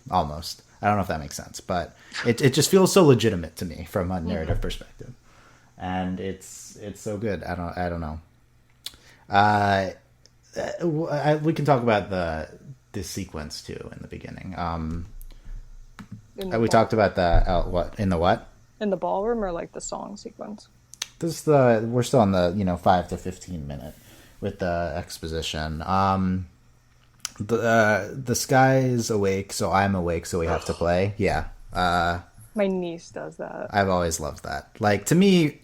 Almost, I don't know if that makes sense, but it just feels so legitimate to me from a narrative perspective, and it's so good. I don't know. We can talk about this sequence too in the beginning. We talked about the what in the what in the ballroom, or like the song sequence. We're still on the 5 to 15 minute with the exposition. The sky is awake, so I'm awake, so we have to play. Yeah. My niece does that. I've always loved that. Like, to me,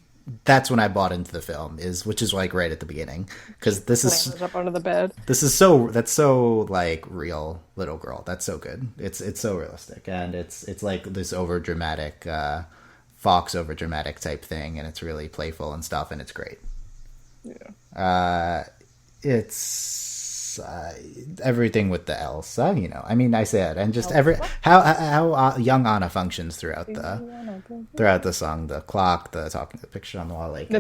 that's when I bought into the film, which is like right at the beginning, because this is up under the bed. That's so like real little girl. That's so good. It's so realistic, and it's like this over dramatic, Fox over dramatic type thing, and it's really playful and stuff, and it's great. Yeah. It's everything with the Elsa, I mean, I said, and just how young Anna functions throughout the song, the clock, the talking, the picture on the wall, like the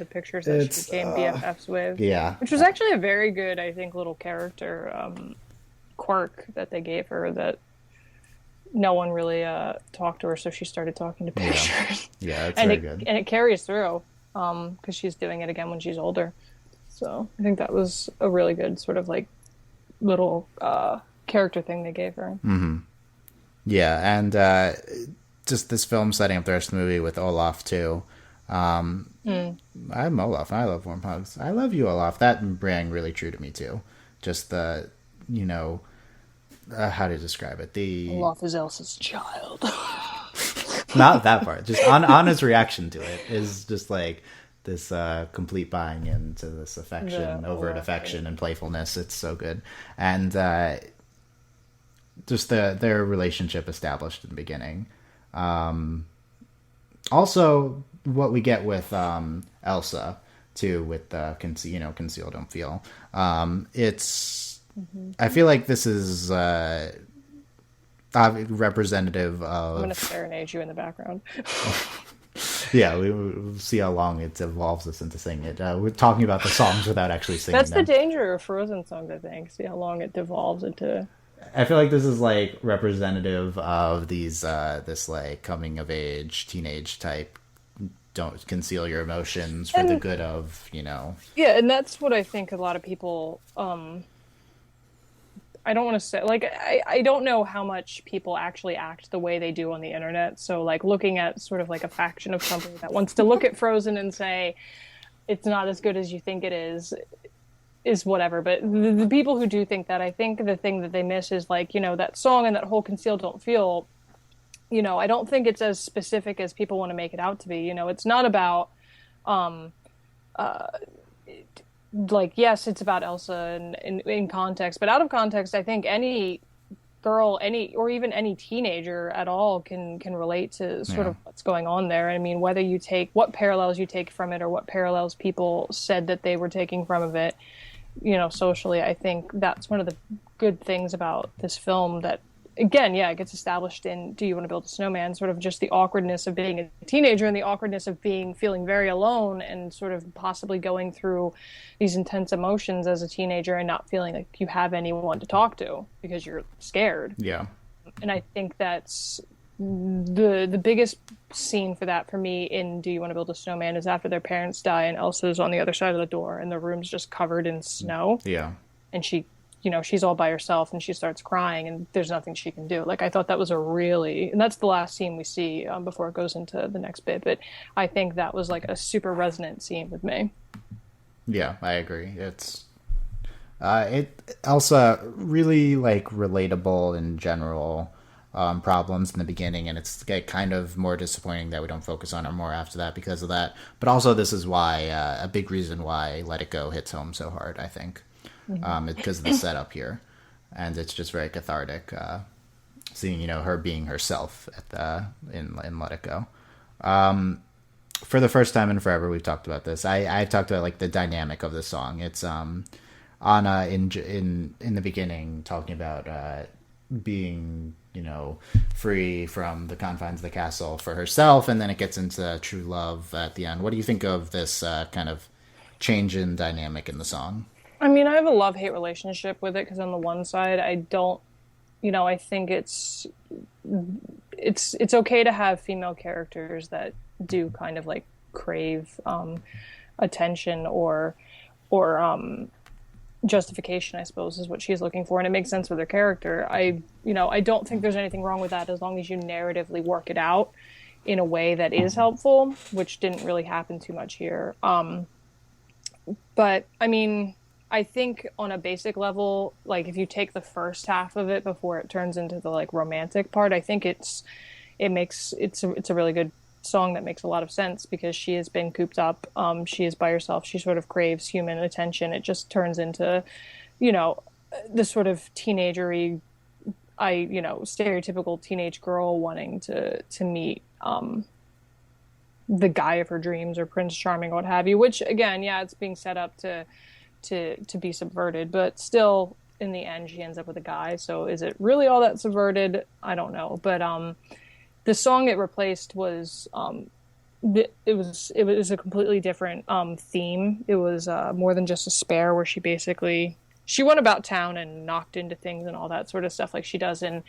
pictures that she became BFFs with, which was actually a very good, I think, little character quirk that they gave her, that no one really talked to her, so she started talking to pictures. Yeah, it's very good, and it carries through because she's doing it again when she's older. So I think that was a really good sort of like little character thing they gave her. Mm-hmm. Yeah, and just this film setting up the rest of the movie with Olaf too. I'm Olaf. I love warm hugs. I love you, Olaf. That rang really true to me too. Just the, how to describe it? Olaf is Elsa's child. Not that part. Just Anna's reaction to it is just like this complete buying into this affection, overt affection and playfulness. It's so good. And just their relationship established in the beginning. Also, what we get with Elsa, too, with Conceal, Don't Feel. It's... I feel like this is representative of... I'm going to serenade you in the background. Yeah, we'll see how long it evolves us into singing it. We're talking about the songs without actually singing That's them. the danger of Frozen songs, I think. See how long it devolves into... I feel like this is like representative of these this like coming of age teenage type, don't conceal your emotions for the good of, Yeah, and that's what I think a lot of people I don't want to say, like, I don't know how much people actually act the way they do on the internet. So, like, looking at sort of like a faction of somebody that wants to look at Frozen and say it's not as good as you think it is whatever. But the people who do think that, I think the thing that they miss is, like, that song and that whole Conceal, Don't Feel, I don't think it's as specific as people want to make it out to be. It's not about... like, yes, it's about Elsa and in context, but out of context, I think any girl, or even any teenager at all can relate to sort of what's going on there. I mean, whether you take what parallels you take from it or what parallels people said that they were taking from it, socially, I think that's one of the good things about this film that, again, it gets established in Do You Want to Build a Snowman, sort of just the awkwardness of being a teenager and the awkwardness of feeling very alone and sort of possibly going through these intense emotions as a teenager and not feeling like you have anyone to talk to because you're scared. Yeah. And I think that's the biggest scene for that for me in Do You Want to Build a Snowman is after their parents die and Elsa's on the other side of the door and the room's just covered in snow. Yeah. And she's all by herself and she starts crying and there's nothing she can do. Like, I thought that was and that's the last scene we see before it goes into the next bit. But I think that was like a super resonant scene with me. Yeah, I agree. It's Elsa really like relatable in general problems in the beginning, and it's kind of more disappointing that we don't focus on her more after that because of that. But also, this is why a big reason why Let It Go hits home so hard, I think. It's because of the setup here, and it's just very cathartic seeing her being herself in Let It Go. For the first time in forever, we've talked about this. I talked about like the dynamic of the song. It's Anna in the beginning talking about being, free from the confines of the castle for herself, and then it gets into true love at the end. What do you think of this kind of change in dynamic in the song? I mean, I have a love-hate relationship with it because on the one side, I don't, I think it's okay to have female characters that do kind of like crave attention or justification, I suppose, is what she's looking for, and it makes sense with her character. I don't think there's anything wrong with that as long as you narratively work it out in a way that is helpful, which didn't really happen too much here. But I mean, I think on a basic level, like if you take the first half of it before it turns into the like romantic part, I think it's a really good song that makes a lot of sense because she has been cooped up. She is by herself. She sort of craves human attention. It just turns into, the sort of teenagery, stereotypical teenage girl wanting to meet the guy of her dreams or Prince Charming or what have you. Which again, yeah, it's being set up to be subverted, but still, in the end, she ends up with a guy. So is it really all that subverted? I don't know, but the song it replaced was it was a completely different theme. It was more than just a spare, where she went about town and knocked into things and all that sort of stuff like she does in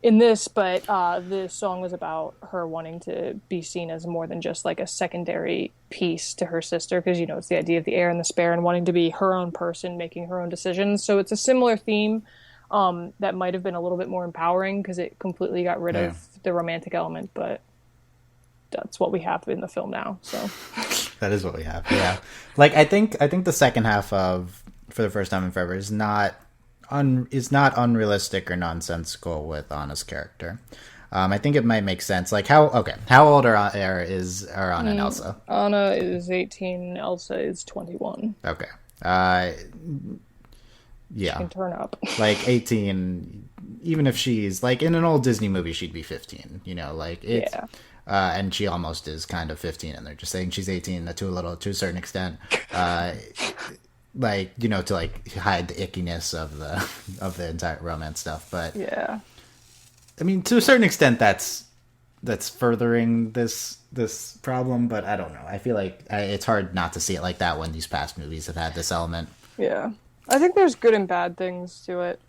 this, but the song was about her wanting to be seen as more than just like a secondary piece to her sister, because it's the idea of the heir and the spare and wanting to be her own person, making her own decisions. So it's a similar theme that might have been a little bit more empowering because it completely got rid of the romantic element, but that's what we have in the film now. So that is what we have. Yeah. Like I think the second half of For the First Time in Forever is not unrealistic or nonsensical with Anna's character. I think it might make sense. Like how old are Anna and Elsa? Anna is 18, Elsa is 21. Okay. Yeah. She can turn up. Like 18, even if she's like in an old Disney movie, she'd be 15, like it's, yeah. And she almost is kind of 15, and they're just saying she's 18 to a certain extent. Like, to like hide the ickiness of the entire romance stuff. But yeah, I mean, to a certain extent, that's furthering this problem. But I don't know. I feel like it's hard not to see it like that when these past movies have had this element. Yeah, I think there's good and bad things to it.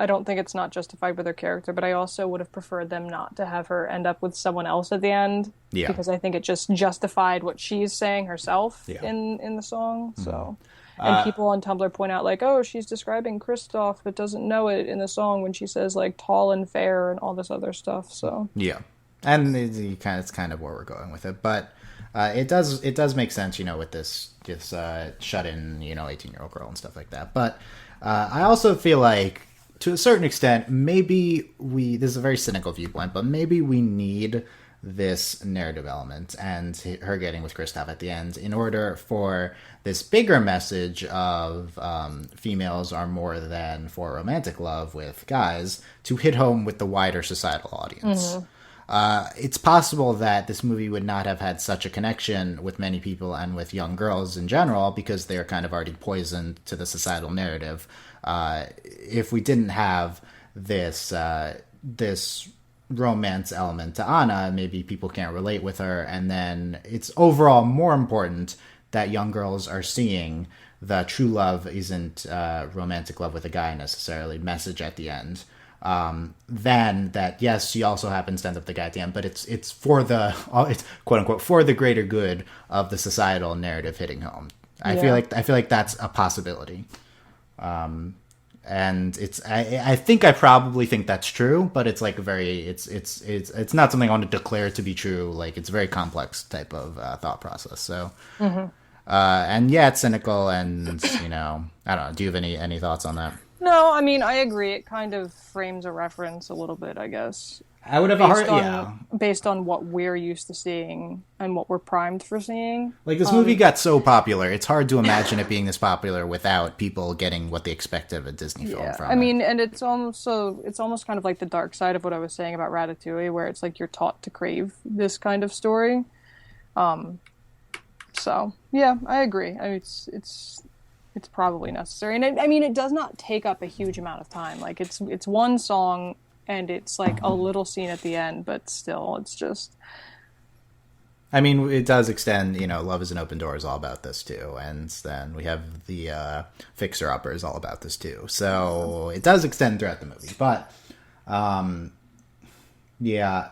I don't think it's not justified with her character, but I also would have preferred them not to have her end up with someone else at the end. Yeah. Because I think it just justified what she's saying herself in the song. Mm-hmm. So, and people on Tumblr point out like, oh, she's describing Kristoff, but doesn't know it in the song when she says like tall and fair and all this other stuff. So yeah, and it's kind of where we're going with it, but it does make sense, with this shut in, 18-year-old girl and stuff like that. But I also feel like, to a certain extent, maybe this is a very cynical viewpoint, but maybe we need this narrative element and her getting with Kristoff at the end in order for this bigger message of females are more than for romantic love with guys to hit home with the wider societal audience. Mm-hmm. It's possible that this movie would not have had such a connection with many people and with young girls in general because they're kind of already poisoned to the societal narrative. If we didn't have this romance element to Anna, maybe people can't relate with her, and then it's overall more important that young girls are seeing the true love isn't romantic love with a guy necessarily message at the end. Then that, yes, she also happens to end up the guy at the end, but it's it's quote unquote for the greater good of the societal narrative hitting home. I feel like that's a possibility. And I think I probably think that's true, but it's like it's not something I want to declare to be true. Like it's a very complex type of thought process. So, and yeah, it's cynical, and I don't know. Do you have any thoughts on that? No, I mean I agree. It kind of frames a reference a little bit, I guess. I would have based on what we're used to seeing and what we're primed for seeing. Like this movie got so popular, it's hard to imagine it being this popular without people getting what they expect of a Disney film from it. I mean, and it's almost kind of like the dark side of what I was saying about Ratatouille, where it's like you're taught to crave this kind of story. So yeah, I agree. I mean, it's it's probably necessary. And I mean, it does not take up a huge amount of time. Like it's one song and it's like a little scene at the end, but still, it's just. I mean, it does extend, Love is an Open Door is all about this too. And then we have the Fixer Upper is all about this too. So it does extend throughout the movie. But, yeah,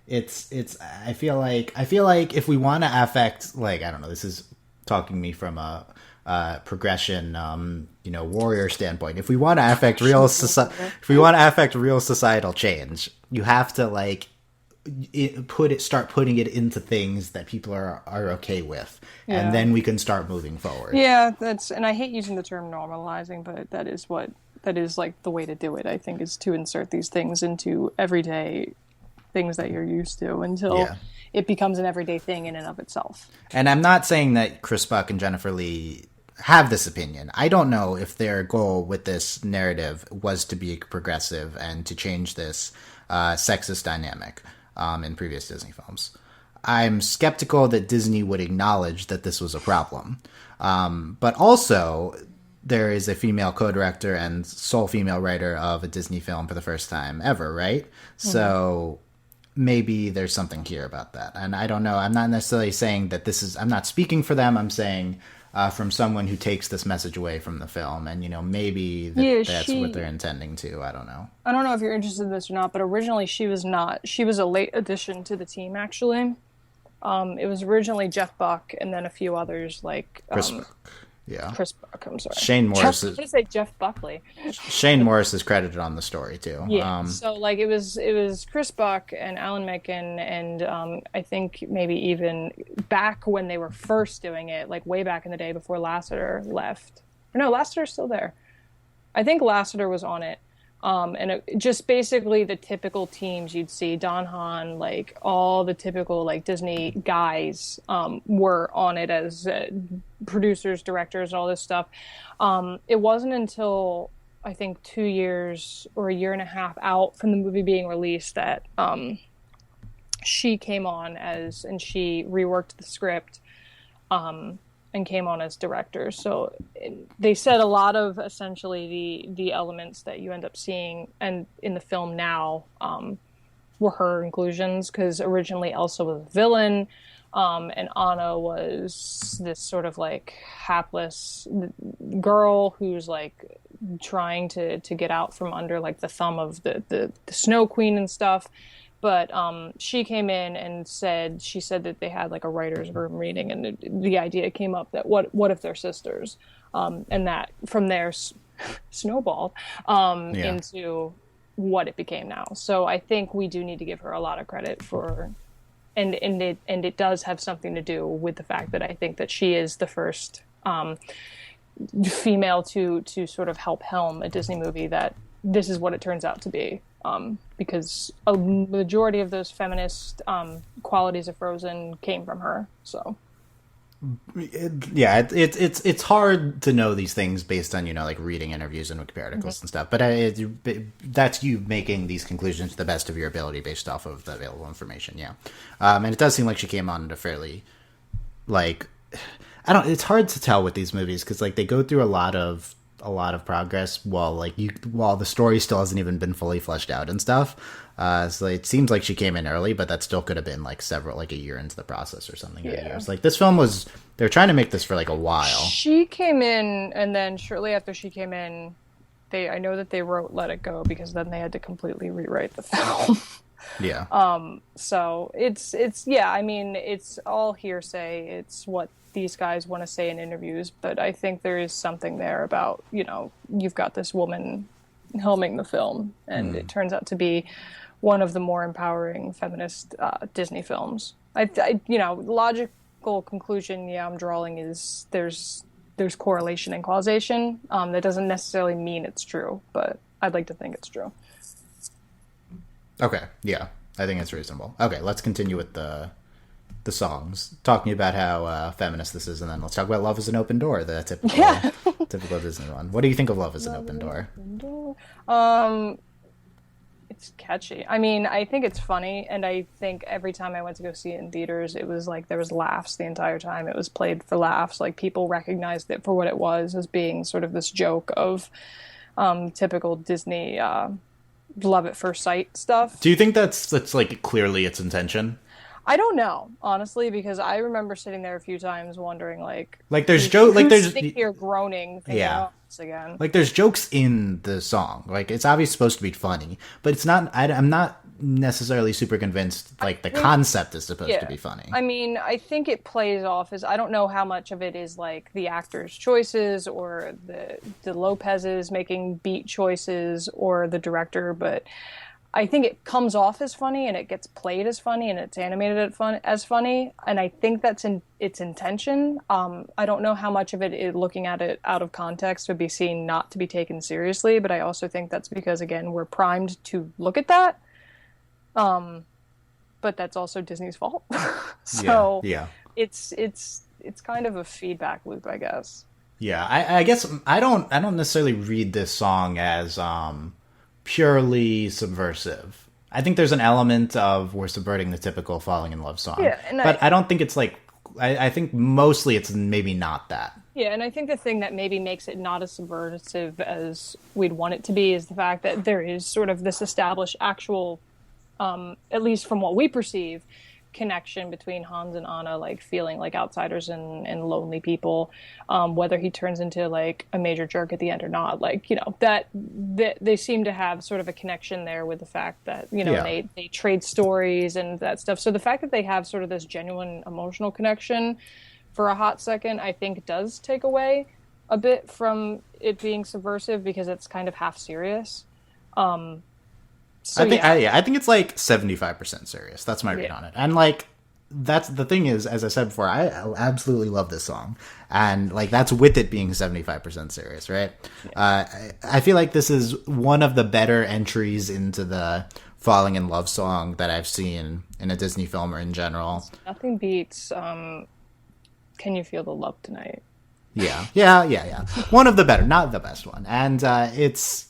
I feel like if we want to affect, like, I don't know, this is talking me from a progression, warrior standpoint. If we want to affect real societal change, you have to, like, start putting it into things that people are okay with, and then we can start moving forward. Yeah, and I hate using the term normalizing, but that is like the way to do it, I think, is to insert these things into everyday things that you're used to until it becomes an everyday thing in and of itself. And I'm not saying that Chris Buck and Jennifer Lee have this opinion. I don't know if their goal with this narrative was to be progressive and to change this sexist dynamic in previous Disney films. I'm skeptical that Disney would acknowledge that this was a problem. But also, there is a female co-director and sole female writer of a Disney film for the first time ever, right? Mm-hmm. So maybe there's something here about that. And I don't know. I'm not necessarily saying that I'm not speaking for them. I'm saying from someone who takes this message away from the film. And, maybe that's what they're intending to. I don't know. I don't know if you're interested in this or not, but originally she was not. She was a late addition to the team, actually. It was originally Jeff Buck and then a few others like Chris Buck. Yeah. Chris Buck, I'm sorry. Shane Morris. I was going to say Jeff Buckley. Shane Morris is credited on the story, too. Yeah, so, like, it was Chris Buck and Alan Menken and I think maybe even back when they were first doing it, like, way back in the day before Lasseter left. Or no, Lasseter's still there. I think Lasseter was on it. And just basically the typical teams you'd see, Don Hahn, like all the typical like Disney guys were on it as producers, directors, all this stuff. It wasn't until I think 2 years or a year and a half out from the movie being released that she came on and she reworked the script and came on as director. So they said a lot of essentially the elements that you end up seeing and in the film now were her inclusions, because originally Elsa was a villain and Anna was this sort of like hapless girl who's like trying to get out from under like the thumb of the Snow Queen and stuff. But she came in and said that they had like a writer's room reading, and the idea came up that what if they're sisters, and that from there snowballed into what it became now. So I think we do need to give her a lot of credit for, and it does have something to do with the fact that I think that she is the first female to sort of help helm a Disney movie that this is what it turns out to be. Because a majority of those feminist qualities of Frozen came from her. So, it's hard to know these things based on like reading interviews and Wikipedia articles and stuff. But that's you making these conclusions to the best of your ability based off of the available information. Yeah, and it does seem like she came on at a fairly It's hard to tell with these movies because like they go through a lot of progress while the story still hasn't even been fully fleshed out and stuff. So it seems like she came in early, but that still could have been like a year into the process or something. Yeah. Years. Like this film they're trying to make this for like a while. She came in, and then shortly after she came in, I know that they wrote Let It Go because then they had to completely rewrite the film. Yeah. So it's all hearsay. It's what these guys want to say in interviews, but I think there is something there about, you've got this woman helming the film, and it turns out to be one of the more empowering feminist Disney films. Logical conclusion, I'm drawing is there's correlation and causation. That doesn't necessarily mean it's true, but I'd like to think it's true. Okay, yeah, I think it's reasonable. Okay, let's continue with the songs, talking about how feminist this is, and then let's talk about Love is an Open Door, the typical Disney one. What do you think of Love is an Open Door? It's catchy. I mean, I think it's funny, and I think every time I went to go see it in theaters, it was like there was laughs the entire time. It was played for laughs. Like people recognized it for what it was, as being sort of this joke of typical Disney love at first sight stuff. Do you think that's like clearly its intention? I don't know, honestly, because I remember sitting there a few times wondering, like there's joke, like there's sitting here groaning, thinking, yeah, oh, this again. like there's jokes in the song. Like it's obviously supposed to be funny, but it's not. I'm not necessarily super convinced. Like the concept is supposed to be funny. I mean, I think it plays off as, I don't know how much of it is like the actor's choices or the Lopez's making beat choices or the director, but I think it comes off as funny and it gets played as funny and it's animated as funny, and I think that's its intention. I don't know how much of it, looking at it out of context, would be seen not to be taken seriously, but I also think that's because, again, we're primed to look at that. But that's also Disney's fault. So yeah. It's kind of a feedback loop, I guess. Yeah, I guess I don't necessarily read this song as purely subversive. I think there's an element of we're subverting the typical falling in love song. Yeah, but I don't think it's like, I think mostly it's maybe not that. Yeah, and I think the thing that maybe makes it not as subversive as we'd want it to be is the fact that there is sort of this established actual, at least from what we perceive, connection between Hans and Anna, like feeling like outsiders and lonely people, whether he turns into like a major jerk at the end or not. Like, you know, that they seem to have sort of a connection there with the fact that, you know, they trade stories and that stuff. So the fact that they have sort of this genuine emotional connection for a hot second, I think does take away a bit from it being subversive, because it's kind of half serious. So, I think it's like 75% serious. That's my read on it. And like, that's the thing is, as I said before, I absolutely love this song, and like that's with it being 75% serious, right? I feel like this is one of the better entries into the falling in love song that I've seen in a Disney film or in general. Nothing beats Can You Feel the Love Tonight? Yeah. One of the better, not the best one. And it's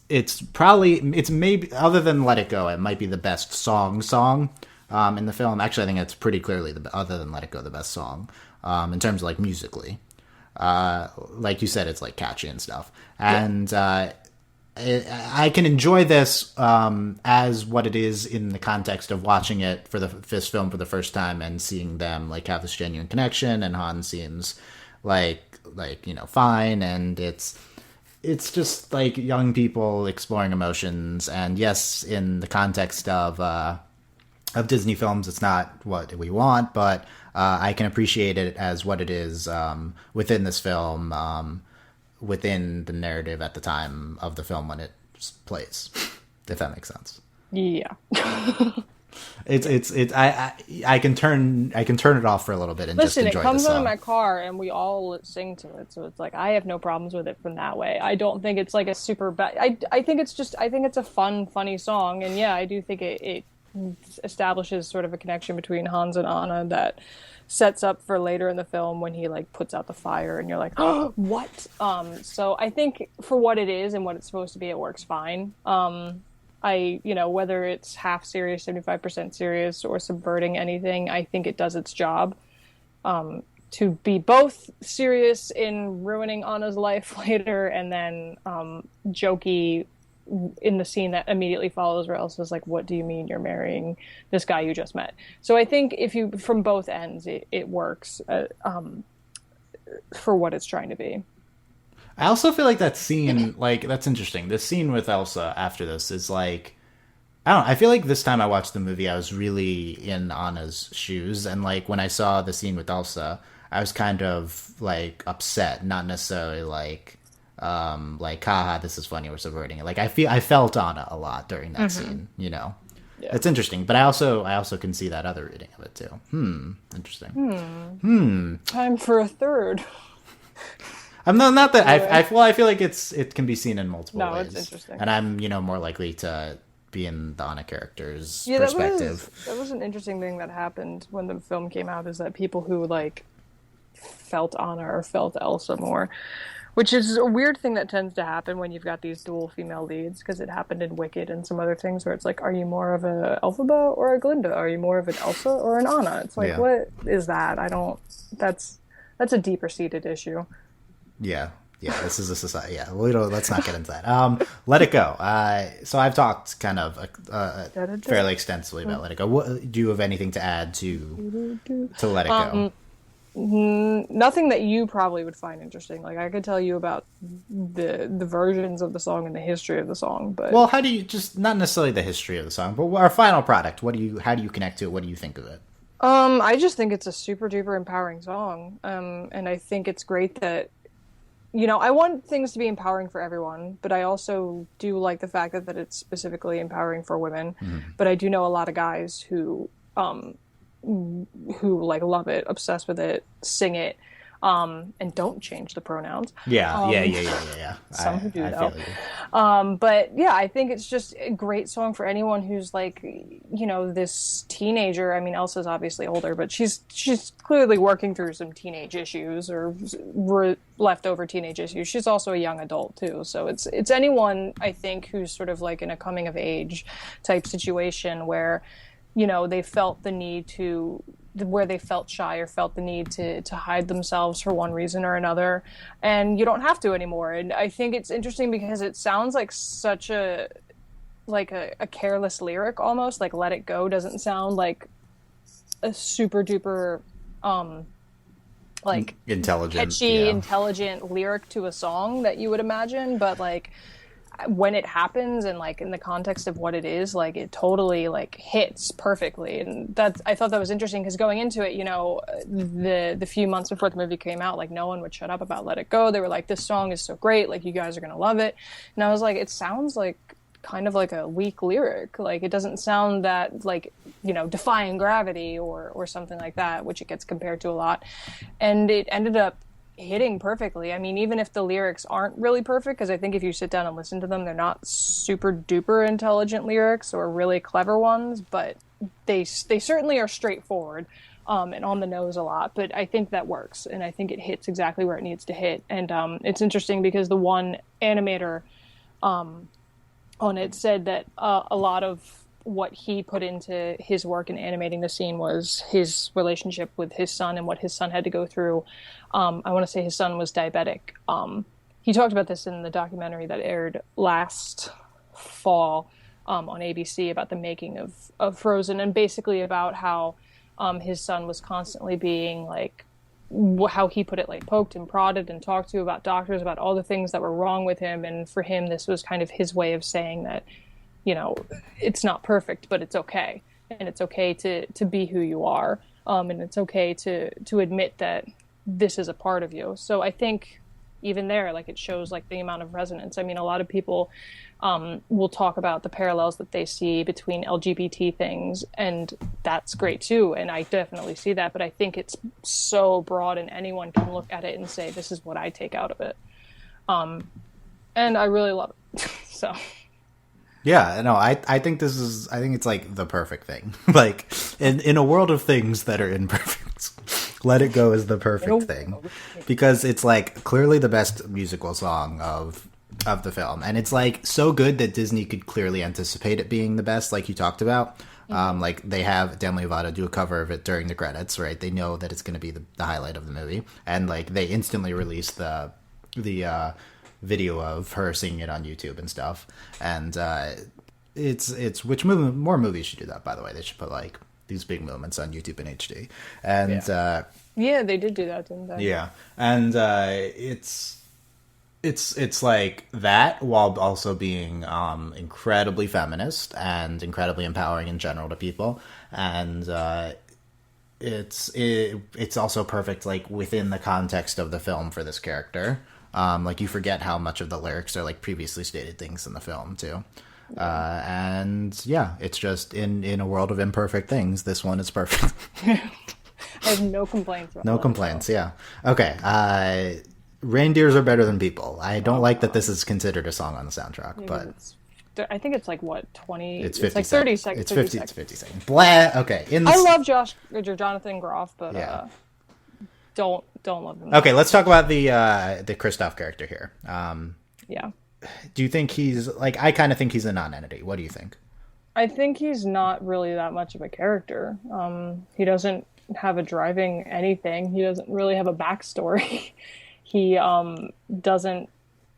maybe, other than Let It Go, it might be the best song in the film. Actually, I think it's pretty clearly, other than Let It Go, the best song in terms of like musically. Like you said, it's like catchy and stuff. And I can enjoy this as what it is in the context of watching it for this film for the first time and seeing them like have this genuine connection, and Hans seems like you know, fine, and it's just like young people exploring emotions. And yes, in the context of Disney films, it's not what we want, but I can appreciate it as what it is within this film, within the narrative at the time of the film when it plays, if that makes sense. Yeah. I can turn it off for a little bit and just enjoy the song. Listen, it comes on in my car and we all sing to it, so it's like I have no problems with it from that way. I don't think it's like a super bad. I think it's a funny song, and yeah, I do think it establishes sort of a connection between Hans and Anna that sets up for later in the film when he like puts out the fire and you're like, oh, what? So I think for what it is and what it's supposed to be, it works fine. Whether it's half serious, 75% serious, or subverting anything, I think it does its job to be both serious in ruining Anna's life later and then jokey in the scene that immediately follows, where Elsa's like, what do you mean you're marrying this guy you just met? So I think from both ends, it works for what it's trying to be. I also feel like that scene, like, that's interesting. This scene with Elsa after this is like, I don't know, I feel like this time I watched the movie, I was really in Anna's shoes. And like, when I saw the scene with Elsa, I was kind of like upset, not necessarily like, haha, this is funny, we're subverting it. Like, I felt Anna a lot during that scene, you know? Yeah. It's interesting, but I also can see that other reading of it too. Interesting. Time for a third. Not that I feel like it can be seen in multiple ways. It's interesting, and I'm more likely to be in the Anna character's perspective. That was an interesting thing that happened when the film came out, is that people who like felt Anna or felt Elsa more, which is a weird thing that tends to happen when you've got these dual female leads, because it happened in Wicked and some other things where it's like, are you more of a Elphaba or a Glinda? Are you more of an Elsa or an Anna? It's like, what is that? I don't. That's a deeper seated issue. Yeah. Yeah, this is a society. Yeah, let's not get into that. Let It Go. So I've talked kind of fairly extensively about Let It Go. Do you have anything to add to Let It Go? Nothing that you probably would find interesting. Like, I could tell you about the versions of the song and the history of the song, but well, how do you, just not necessarily the history of the song, but our final product? How do you connect to it? What do you think of it? I just think it's a super duper empowering song. And I think it's great that, I want things to be empowering for everyone, but I also do like the fact that it's specifically empowering for women. Mm-hmm. But I do know a lot of guys who like love it, obsessed with it, sing it, and don't change the pronouns. Yeah. Some who do though. But yeah, I think it's just a great song for anyone who's like, this teenager. I mean, Elsa's obviously older, but she's clearly working through some teenage issues or leftover teenage issues. She's also a young adult too. So it's anyone, I think, who's sort of like in a coming of age type situation where, they felt the need to, where they felt shy or felt the need to hide themselves for one reason or another, and you don't have to anymore. And I think it's interesting because it sounds like such a careless lyric almost. Like Let It Go doesn't sound like a super duper like intelligent, catchy, intelligent lyric to a song that you would imagine, but like when it happens and like in the context of what it is, like it totally like hits perfectly. And I thought that was interesting because going into it, the few months before the movie came out, like no one would shut up about Let It Go. They were like, this song is so great, like you guys are gonna love it. And I was like, it sounds like kind of like a weak lyric. Like it doesn't sound that like, defying gravity or something like that, which it gets compared to a lot. And it ended up hitting perfectly. I mean, even if the lyrics aren't really perfect, because I think if you sit down and listen to them, they're not super duper intelligent lyrics or really clever ones, but they certainly are straightforward and on the nose a lot. But I think that works, and I think it hits exactly where it needs to hit. And it's interesting because the one animator on it said that a lot of what he put into his work in animating the scene was his relationship with his son and what his son had to go through. I want to say his son was diabetic. He talked about this in the documentary that aired last fall on ABC about the making of Frozen, and basically about how his son was constantly being like, how he put it, like poked and prodded and talked to about doctors, about all the things that were wrong with him. And for him, this was kind of his way of saying that, it's not perfect, but it's okay. And it's okay to be who you are. And it's okay to admit that this is a part of you. So I think even there, like it shows like the amount of resonance. I mean, a lot of people will talk about the parallels that they see between LGBT things, and that's great too. And I definitely see that, but I think it's so broad and anyone can look at it and say, this is what I take out of it. And I really love it. So... Yeah, no, I think it's like the perfect thing. Like in a world of things that are imperfect, Let It Go is the perfect thing, because it's like clearly the best musical song of the film, and it's like so good that Disney could clearly anticipate it being the best, like you talked about. Mm-hmm. Like they have Demi Lovato do a cover of it during the credits, right? They know that it's going to be the highlight of the movie, and like they instantly released the video of her singing it on YouTube and stuff. And it's which more movies should do that, by the way. They should put like these big moments on YouTube in HD. And yeah, they did do that, didn't they? Yeah. And it's like that while also being incredibly feminist and incredibly empowering in general to people. And it's also perfect like within the context of the film for this character. Like you forget how much of the lyrics are like previously stated things in the film too. And yeah, it's just in a world of imperfect things, this one is perfect. I have no complaints about no complaints. Yeah. Okay. Reindeers are better than people. I don't like that this is considered a song on the soundtrack, but I think it's like what 20. It's 50 like 30 seconds. It's 50. It's 50 seconds. Blah. Okay. I love Jonathan Groff, but don't don't love him. Okay, let's talk about the Kristoff character here. Yeah. Do you think he's like? I kind of think he's a non-entity. What do you think? I think he's not really that much of a character. He doesn't have a driving anything. He doesn't really have a backstory. He doesn't.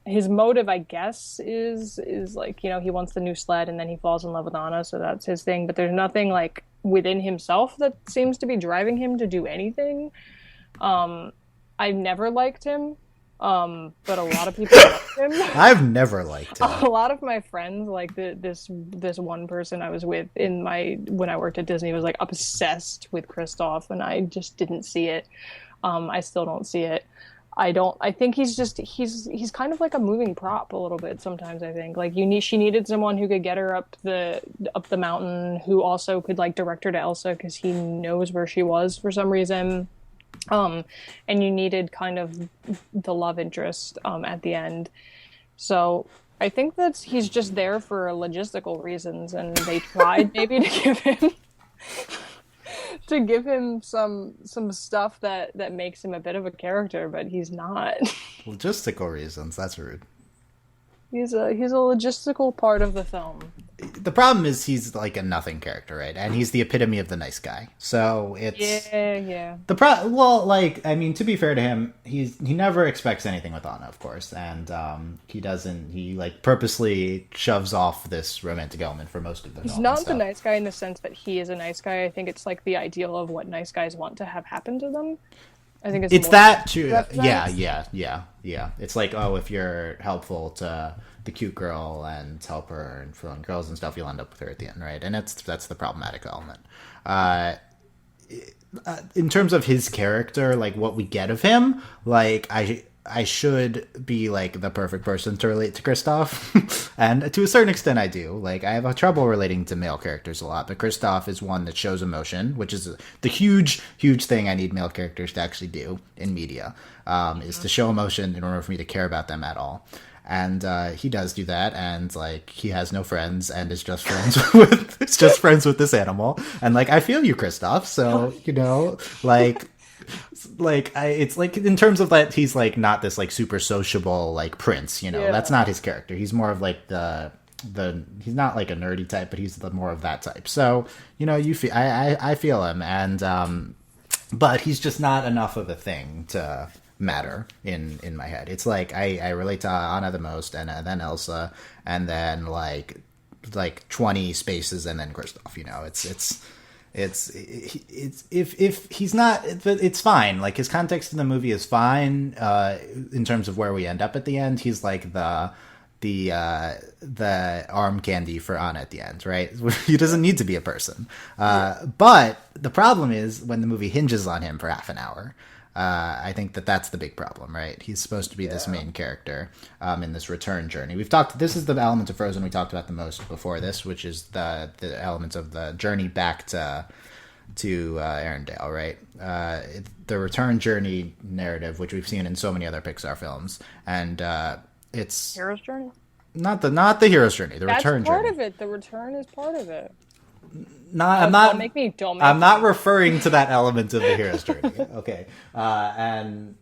His motive, I guess, is like, you know, he wants the new sled and then he falls in love with Anna, so that's his thing. But there's nothing like within himself that seems to be driving him to do anything. I never liked him. But a lot of people liked him. I've never liked him. A lot of my friends, like this one person I was with when I worked at Disney, was like obsessed with Kristoff, and I just didn't see it. I still don't see it. I think he's kind of like a moving prop a little bit sometimes. I think like she needed someone who could get her up the mountain, who also could like direct her to Elsa because he knows where she was for some reason. And you needed kind of the love interest at the end. So I think that he's just there for logistical reasons, and they tried maybe to give him some stuff that makes him a bit of a character, but he's not. Logistical reasons, that's rude. He's a logistical part of the film. The problem is he's like a nothing character, right? And he's the epitome of the nice guy. So it's yeah. Well, like, I mean, to be fair to him, he never expects anything with Anna, of course, and he like purposely shoves off this romantic element for most of the film. He's not the nice guy in the sense that he is a nice guy. I think it's like the ideal of what nice guys want to have happen to them. I think it's that too. Yeah. It's like, oh, if you're helpful to the cute girl and help her and fill in girls and stuff, you'll end up with her at the end, right? And that's the problematic element. In terms of his character, like what we get of him, like I should be like the perfect person to relate to Kristoff, and to a certain extent I do. Like I have a trouble relating to male characters a lot, but Kristoff is one that shows emotion, which is the huge thing I need male characters to actually do in media, is to show emotion in order for me to care about them at all. And he does do that, and like he has no friends and is just friends with this animal. And like I feel you, Kristoff. So you know, it's like in terms of that, he's like not this like super sociable like prince. You know, that's not his character. He's more of like the he's not like a nerdy type, but he's the more of that type. So you know, I feel him, and but he's just not enough of a thing to matter in my head. It's like I relate to Anna the most, and then Elsa, and then like 20 spaces, and then Kristoff. You know, it's if he's not, it's fine. Like his context in the movie is fine in terms of where we end up at the end. He's like the arm candy for Anna at the end, right? He doesn't need to be a person. But the problem is when the movie hinges on him for half an hour. I think that's the big problem, right? He's supposed to be this main character in this return journey. This is the element of Frozen we talked about the most before this, which is the elements of the journey back to Arendelle, right? The return journey narrative, which we've seen in so many other Pixar films, and it's Hero's journey. Not the hero's journey. The return journey. That's part of it. The return is part of it. I'm not referring to that element of the hero's journey. Okay, and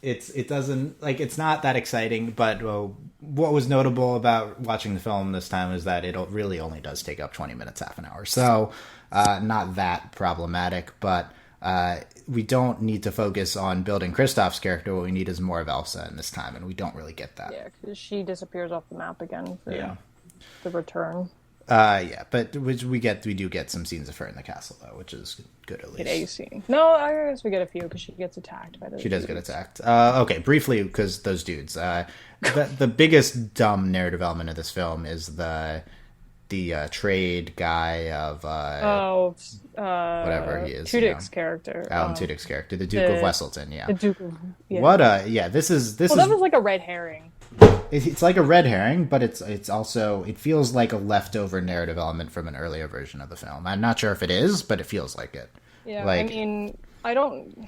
it doesn't like it's not that exciting. But what was notable about watching the film this time is that it really only does take up 20 minutes, half an hour. So not that problematic. But we don't need to focus on building Kristoff's character. What we need is more of Elsa in this time, and we don't really get that. Yeah, because she disappears off the map again for the return. But we do get some scenes of her in the castle though, which is good at least. Get a scene. No, I guess we get a few because she gets attacked by those. She does get attacked. Okay, briefly because those dudes. The biggest dumb narrative element of this film is the trade guy of whatever he is. Tudyk's character. Alan Tudyk's character, the Duke of Wesselton. Yeah. The Duke of. Yeah. What this is. That was like a red herring. It's like a red herring, but it's also it feels like a leftover narrative element from an earlier version of the film. I'm not sure if it is, but it feels like it. Yeah, like, I mean, I don't.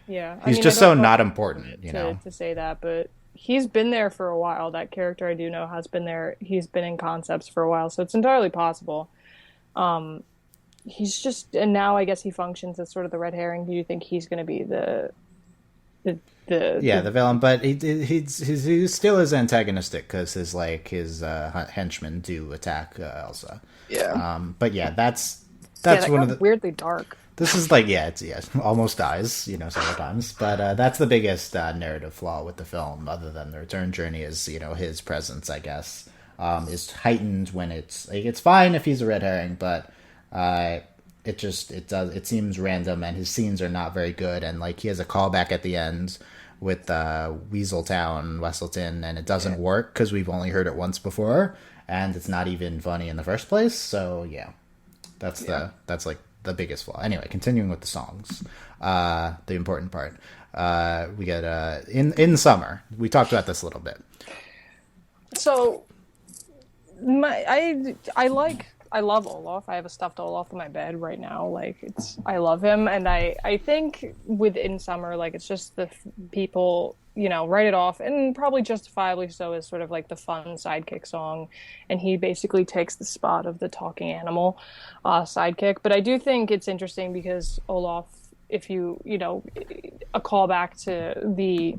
Yeah, he's just so not important, you know. To say that, but he's been there for a while. That character I do know has been there. He's been in concepts for a while, so it's entirely possible. He's just, and now I guess he functions as sort of the red herring. Do you think he's going to be the the the villain, but he still is antagonistic because his henchmen do attack Elsa. yeah. But yeah, Yeah, that's that one of got the. weirdly dark. This is like almost dies, several times. But that's the biggest narrative flaw with the film, other than the return journey, is his presence, I guess, is heightened when it's fine if he's a red herring, but it seems random, and his scenes are not very good, and like he has a callback at the end with Weaseltown, Westleton, and it doesn't work because we've only heard it once before, and it's not even funny in the first place. So yeah, that's like the biggest flaw. Anyway, continuing with the songs, the important part. We get in summer. We talked about this a little bit. So I love Olaf. I have a stuffed Olaf in my bed right now. I love him, and I think within summer, like it's just the people, write it off, and probably justifiably so, as sort of like the fun sidekick song, and he basically takes the spot of the talking animal sidekick. But I do think it's interesting because Olaf, if a callback to the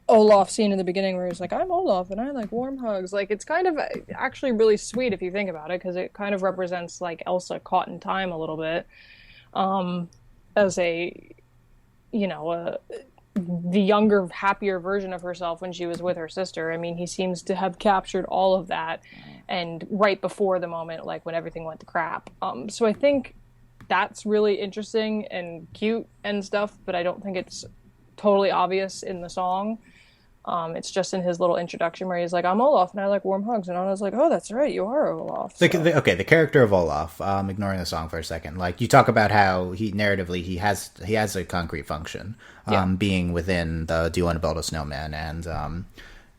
Olaf scene in the beginning where he's like, I'm Olaf and I like warm hugs. Like, it's kind of actually really sweet if you think about it, because it kind of represents like Elsa caught in time a little bit, as the younger, happier version of herself when she was with her sister. I mean, he seems to have captured all of that, and right before the moment, like when everything went to crap. So I think that's really interesting and cute and stuff, but I don't think it's totally obvious in the song. It's just in his little introduction where he's like, I'm Olaf and I like warm hugs. And Anna's like, oh, that's right, you are Olaf. So. The character of Olaf, ignoring the song for a second, like you talk about how narratively he has a concrete function, being within the Do You Want to Build a Snowman, and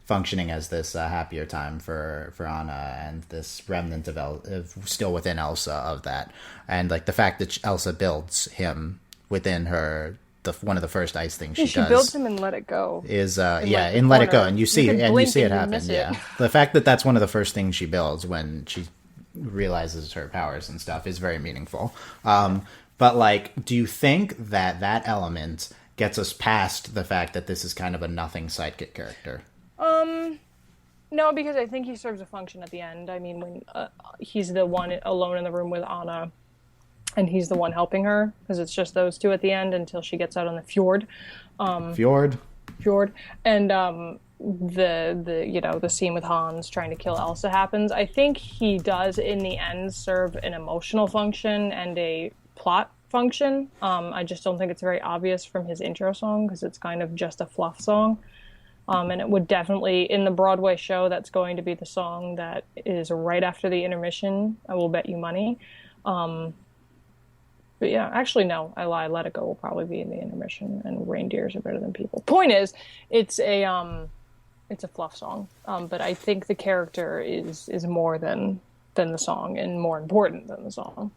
functioning as this happier time for Anna, and this remnant of still within Elsa of that. And like the fact that Elsa builds him within her, one of the first ice things she does. She builds him and Let It Go. Is in Let It Go, and you see it happen. Yeah, the fact that that's one of the first things she builds when she realizes her powers and stuff is very meaningful. But like, do you think that element gets us past the fact that this is kind of a nothing sidekick character? No, because I think he serves a function at the end. I mean, when he's the one alone in the room with Anna, and he's the one helping her, because it's just those two at the end until she gets out on the fjord. Fjord. And the scene with Hans trying to kill Elsa happens. I think he does, in the end, serve an emotional function and a plot function. I just don't think it's very obvious from his intro song, because it's kind of just a fluff song. And it would definitely, in the Broadway show, that's going to be the song that is right after the intermission, I Will Bet You Money. But yeah, actually, no, I lie. Let It Go will probably be in the intermission, and Reindeers Are Better Than People. Point is, it's a fluff song. But I think the character is more than the song, and more important than the song.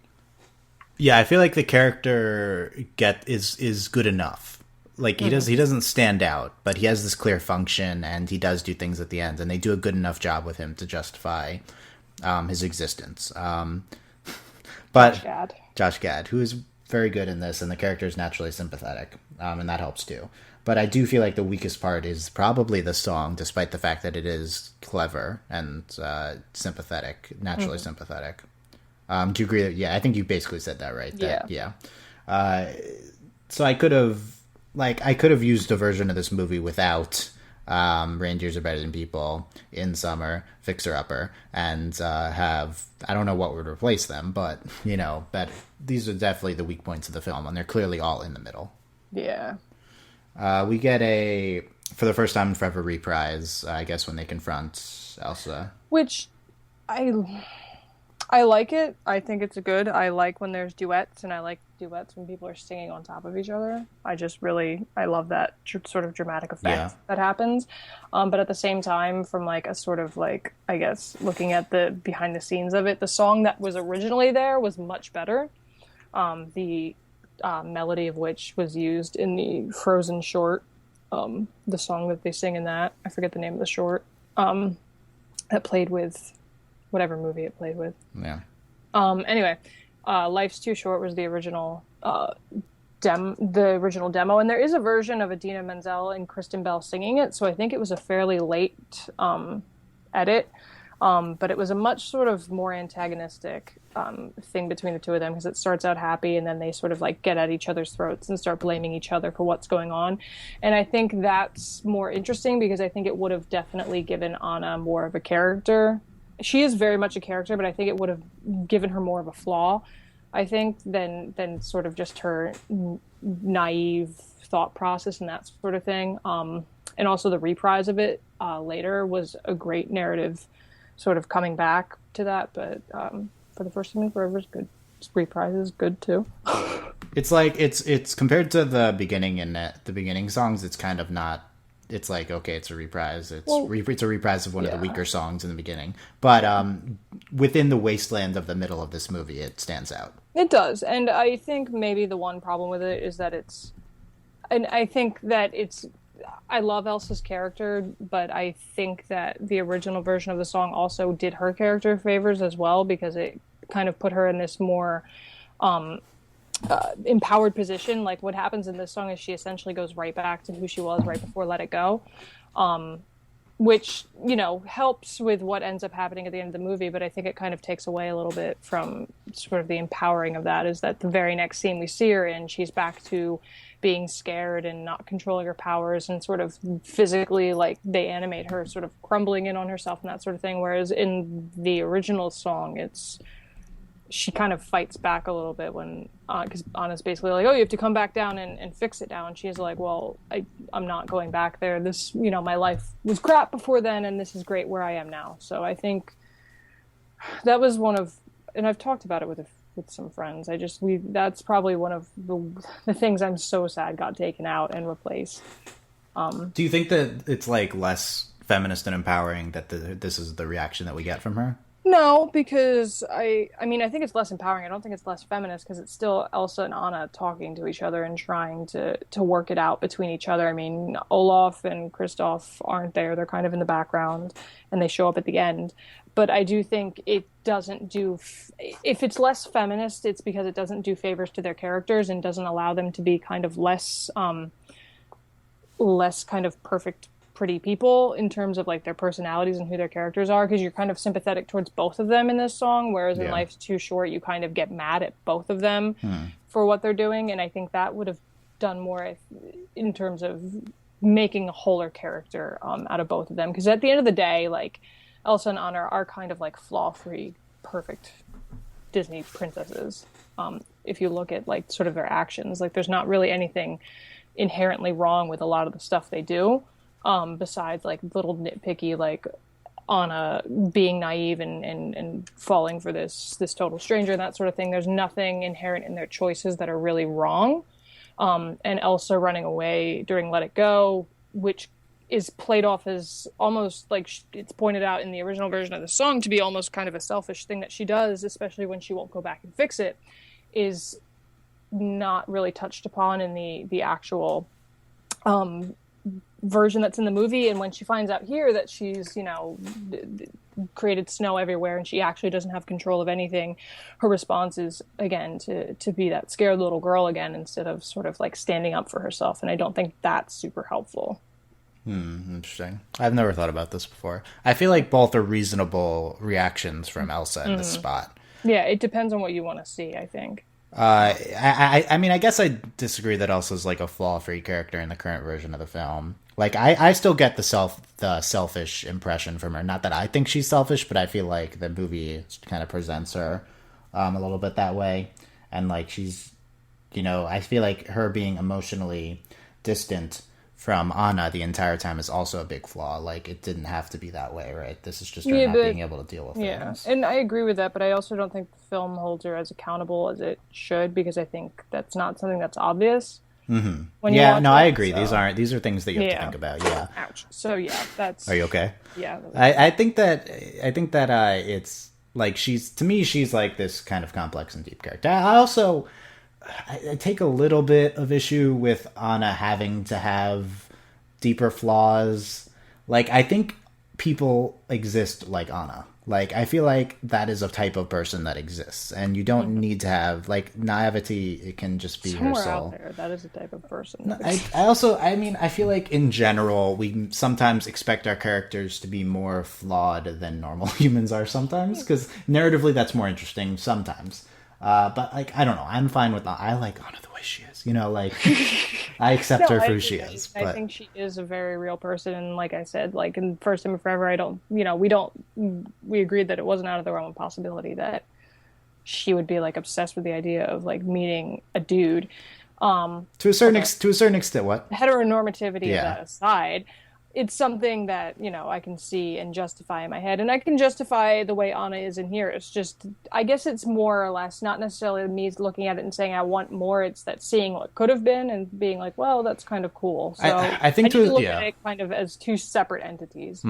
Yeah, I feel like the character is good enough. Like he doesn't stand out, but he has this clear function, and he does do things at the end, and they do a good enough job with him to justify his existence. But Josh Gad, who is very good in this, and the character is naturally sympathetic, and that helps too. But I do feel like the weakest part is probably the song, despite the fact that it is clever and sympathetic, naturally sympathetic. Do you agree? Yeah, I think you basically said that right. Yeah. So I could have used a version of this movie without Reindeers Are Better Than People, In Summer, Fixer Upper, and I don't know what would replace them, but but these are definitely the weak points of the film, and they're clearly all in the middle. Yeah. We get a For the First Time in Forever reprise, I guess, when they confront Elsa, which I like it. I think it's good. I like when there's duets, and I like duets when people are singing on top of each other. I love that sort of dramatic effect that happens. But at the same time, from like a sort of like, I guess, looking at the behind the scenes of it, the song that was originally there was much better. The melody of which was used in the Frozen short, the song that they sing in that. I forget the name of the short. That played with whatever movie it played with. Yeah. Anyway, Life's Too Short was the original the original demo, and there is a version of Idina Menzel and Kristen Bell singing it, so I think it was a fairly late edit. But it was a much sort of more antagonistic thing between the two of them, because it starts out happy and then they sort of like get at each other's throats and start blaming each other for what's going on. And I think that's more interesting because I think it would have definitely given Anna more of a character. She is very much a character, but I think it would have given her more of a flaw, I think, than sort of just her naive thought process and that sort of thing. And also the reprise of it later was a great narrative sort of coming back to that, but for the first time in forever is good. Reprise is good too. It's like it's compared to the beginning, and the beginning songs, it's kind of not. It's like, okay, it's a reprise. It's a reprise of one of the weaker songs in the beginning, but within the wasteland of the middle of this movie, it stands out. It does, and I think maybe the one problem with it is that I love Elsa's character, but I think that the original version of the song also did her character favors as well, because it kind of put her in this more empowered position. Like, what happens in this song is she essentially goes right back to who she was right before Let It Go, which, helps with what ends up happening at the end of the movie, but I think it kind of takes away a little bit from sort of the empowering of that, is that the very next scene we see her in, she's back to being scared and not controlling her powers, and sort of physically, like, they animate her sort of crumbling in on herself and that sort of thing, whereas in the original song, she kind of fights back a little bit when, because Anna's basically like, oh, you have to come back down and fix it now. And she's like, well, I'm not going back there. This, my life was crap before then, and this is great where I am now. So I think that was one of, and I've talked about it with some friends. That's probably one of the things I'm so sad got taken out and replaced. Do you think that it's like less feminist and empowering that this is the reaction that we get from her? No, because I think it's less empowering. I don't think it's less feminist, because it's still Elsa and Anna talking to each other and trying to work it out between each other. I mean, Olaf and Kristoff aren't there. They're kind of in the background, and they show up at the end. But I do think it doesn't do... If it's less feminist, it's because it doesn't do favors to their characters and doesn't allow them to be kind of less kind of perfect, pretty people in terms of like their personalities and who their characters are, because you're kind of sympathetic towards both of them in this song, whereas in Life's Too Short you kind of get mad at both of them for what they're doing. And I think that would have done more in terms of making a wholer character out of both of them, because at the end of the day, like, Elsa and Anna are kind of like flaw-free, perfect Disney princesses. If you look at like sort of their actions, like, there's not really anything inherently wrong with a lot of the stuff they do. Besides like little nitpicky, like Anna being naive and falling for this total stranger and that sort of thing. There's nothing inherent in their choices that are really wrong. And Elsa running away during Let It Go, which is played off as almost like it's pointed out in the original version of the song to be almost kind of a selfish thing that she does, especially when she won't go back and fix it, is not really touched upon in the actual version that's in the movie. And when she finds out here that she's created snow everywhere and she actually doesn't have control of anything, her response is again to be that scared little girl again, instead of sort of like standing up for herself. And I don't think that's super helpful. Interesting. I've never thought about this before. I feel like both are reasonable reactions from Elsa in this spot. Yeah, it depends on what you want to see, I think. I mean, I guess I disagree that Elsa's like a flaw-free character in the current version of the film. Like, I still get the selfish impression from her. Not that I think she's selfish, but I feel like the movie kind of presents her a little bit that way. And like, she's, I feel like her being emotionally distant from Anna the entire time is also a big flaw. Like, it didn't have to be that way, right? This is just her not being able to deal with things. And I agree with that, but I also don't think the film holds her as accountable as it should, because I think that's not something that's obvious. Mm-hmm. Yeah, no, I agree. So. These are things that you have to think about. Yeah. Ouch. So yeah, that's. Are you okay? Yeah. I think that it's like she's like this kind of complex and deep character. I take a little bit of issue with Anna having to have deeper flaws. Like, I think people exist like Anna. Like, I feel like that is a type of person that exists, and you don't need to have like naivety. It can just be her Somewhere out soul. there, that is a type of person. I also, I mean, I feel like in general, we sometimes expect our characters to be more flawed than normal humans are sometimes, because narratively that's more interesting sometimes. But like, I don't know, I'm fine with that. I like Anna the way she is, you know, like I accept No, her for I who she agree. is. I But think she is a very real person, and like I said, like in First Time Forever, I don't, you know, we don't, we agreed that it wasn't out of the realm of possibility that she would be like obsessed with the idea of like meeting a dude. to a certain extent, what? Heteronormativity of Yeah, that aside, it's something that, you know, I can see and justify in my head. And I can justify the way Anna is in here. It's just, I guess it's more or less not necessarily me looking at it and saying I want more. It's that seeing what could have been and being like, well, that's kind of cool. So I I think need to look at yeah. it kind of as two separate entities.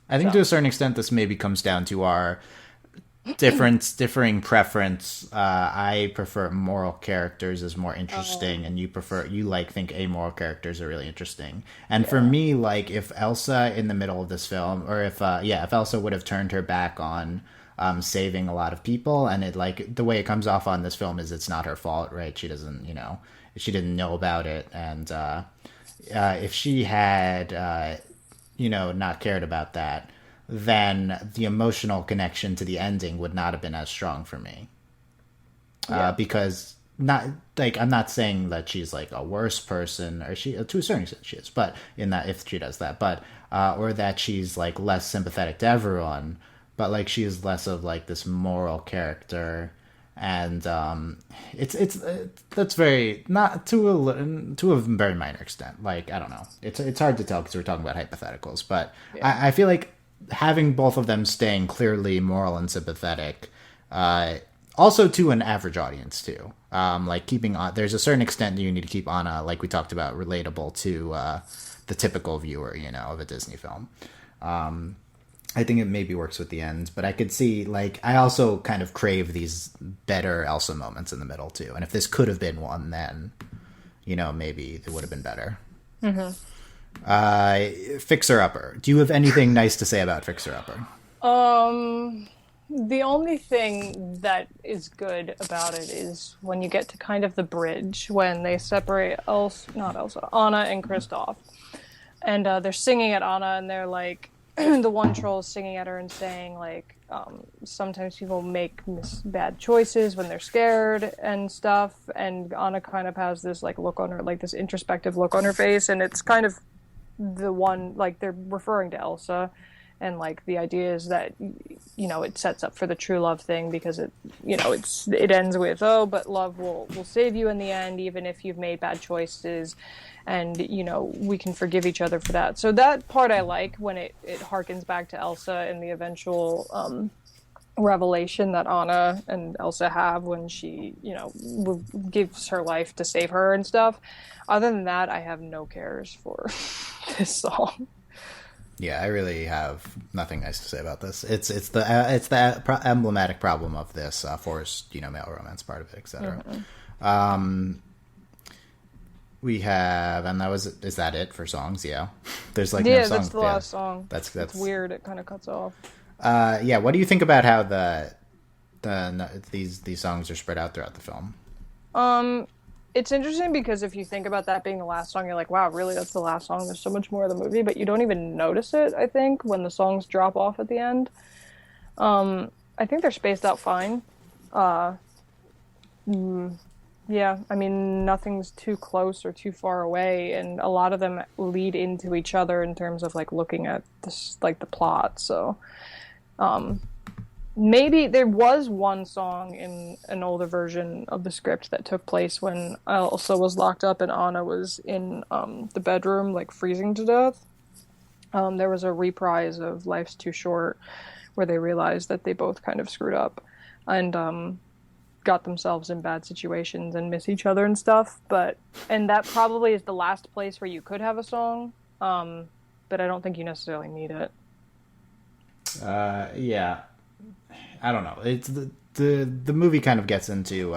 I think to So, a certain extent, this maybe comes down to our differing preference. I prefer moral characters as more interesting, and you like think amoral characters are really interesting. And for yeah. me, like if Elsa in the middle of this film, or if Elsa would have turned her back on saving a lot of people, and it like the way it comes off on this film is it's not her fault, right? She doesn't, she didn't know about it, and if she had not cared about that, then the emotional connection to the ending would not have been as strong for me. Yeah. Because not like I'm not saying that she's like a worse person, or she to a certain extent she is, but in that if she does that, but or that she's like less sympathetic to everyone, but like she is less of like this moral character. And it's that's very not to a very minor extent. Like I don't know, it's hard to tell because we're talking about hypotheticals, but Yeah. I feel like having both of them staying clearly moral and sympathetic, also to an average audience too. Like keeping on, there's a certain extent that you need to keep Anna, like we talked about, relatable to the typical viewer, of a Disney film. I think it maybe works with the end, but I could see, like, I also kind of crave these better Elsa moments in the middle too. And if this could have been one, then, maybe it would have been better. Fixer Upper. Do you have anything nice to say about Fixer Upper? The only thing that is good about it is when you get to kind of the bridge when they separate not Elsa, Anna and Kristoff, and they're singing at Anna, and they're like, the one troll is singing at her and saying like, sometimes people make bad choices when they're scared and stuff, and Anna kind of has this like look on her, like this introspective look on her face, and it's kind of the one like they're referring to Elsa. And like the idea is that it sets up for the true love thing because it ends with, oh, but love will save you in the end even if you've made bad choices, and we can forgive each other for that. So that part I like when it harkens back to Elsa and the eventual revelation that Anna and Elsa have when she gives her life to save her and stuff. Other than that, I have no cares for this song. Yeah, I really have nothing nice to say about this. It's the emblematic problem of this forced male romance part of it, etc. We have, and is that it for songs? Yeah, there's like no song. That's the last song. That's it's weird. It kind of cuts off. Yeah, what do you think about how these songs are spread out throughout the film? It's interesting because if you think about that being the last song, you're like, wow, really, that's the last song? There's so much more of the movie, but you don't even notice it, I think, when the songs drop off at the end. I think they're spaced out fine. Yeah, I mean, nothing's too close or too far away, and a lot of them lead into each other in terms of, like, looking at this, like, the plot, so... Maybe there was one song in an older version of the script that took place when Elsa was locked up and Anna was in the bedroom, like freezing to death. There was a reprise of Life's Too Short where they realized that they both kind of screwed up and got themselves in bad situations and miss each other and stuff. And that probably is the last place where you could have a song, but I don't think you necessarily need it. Yeah. I don't know. It's the movie kind of gets into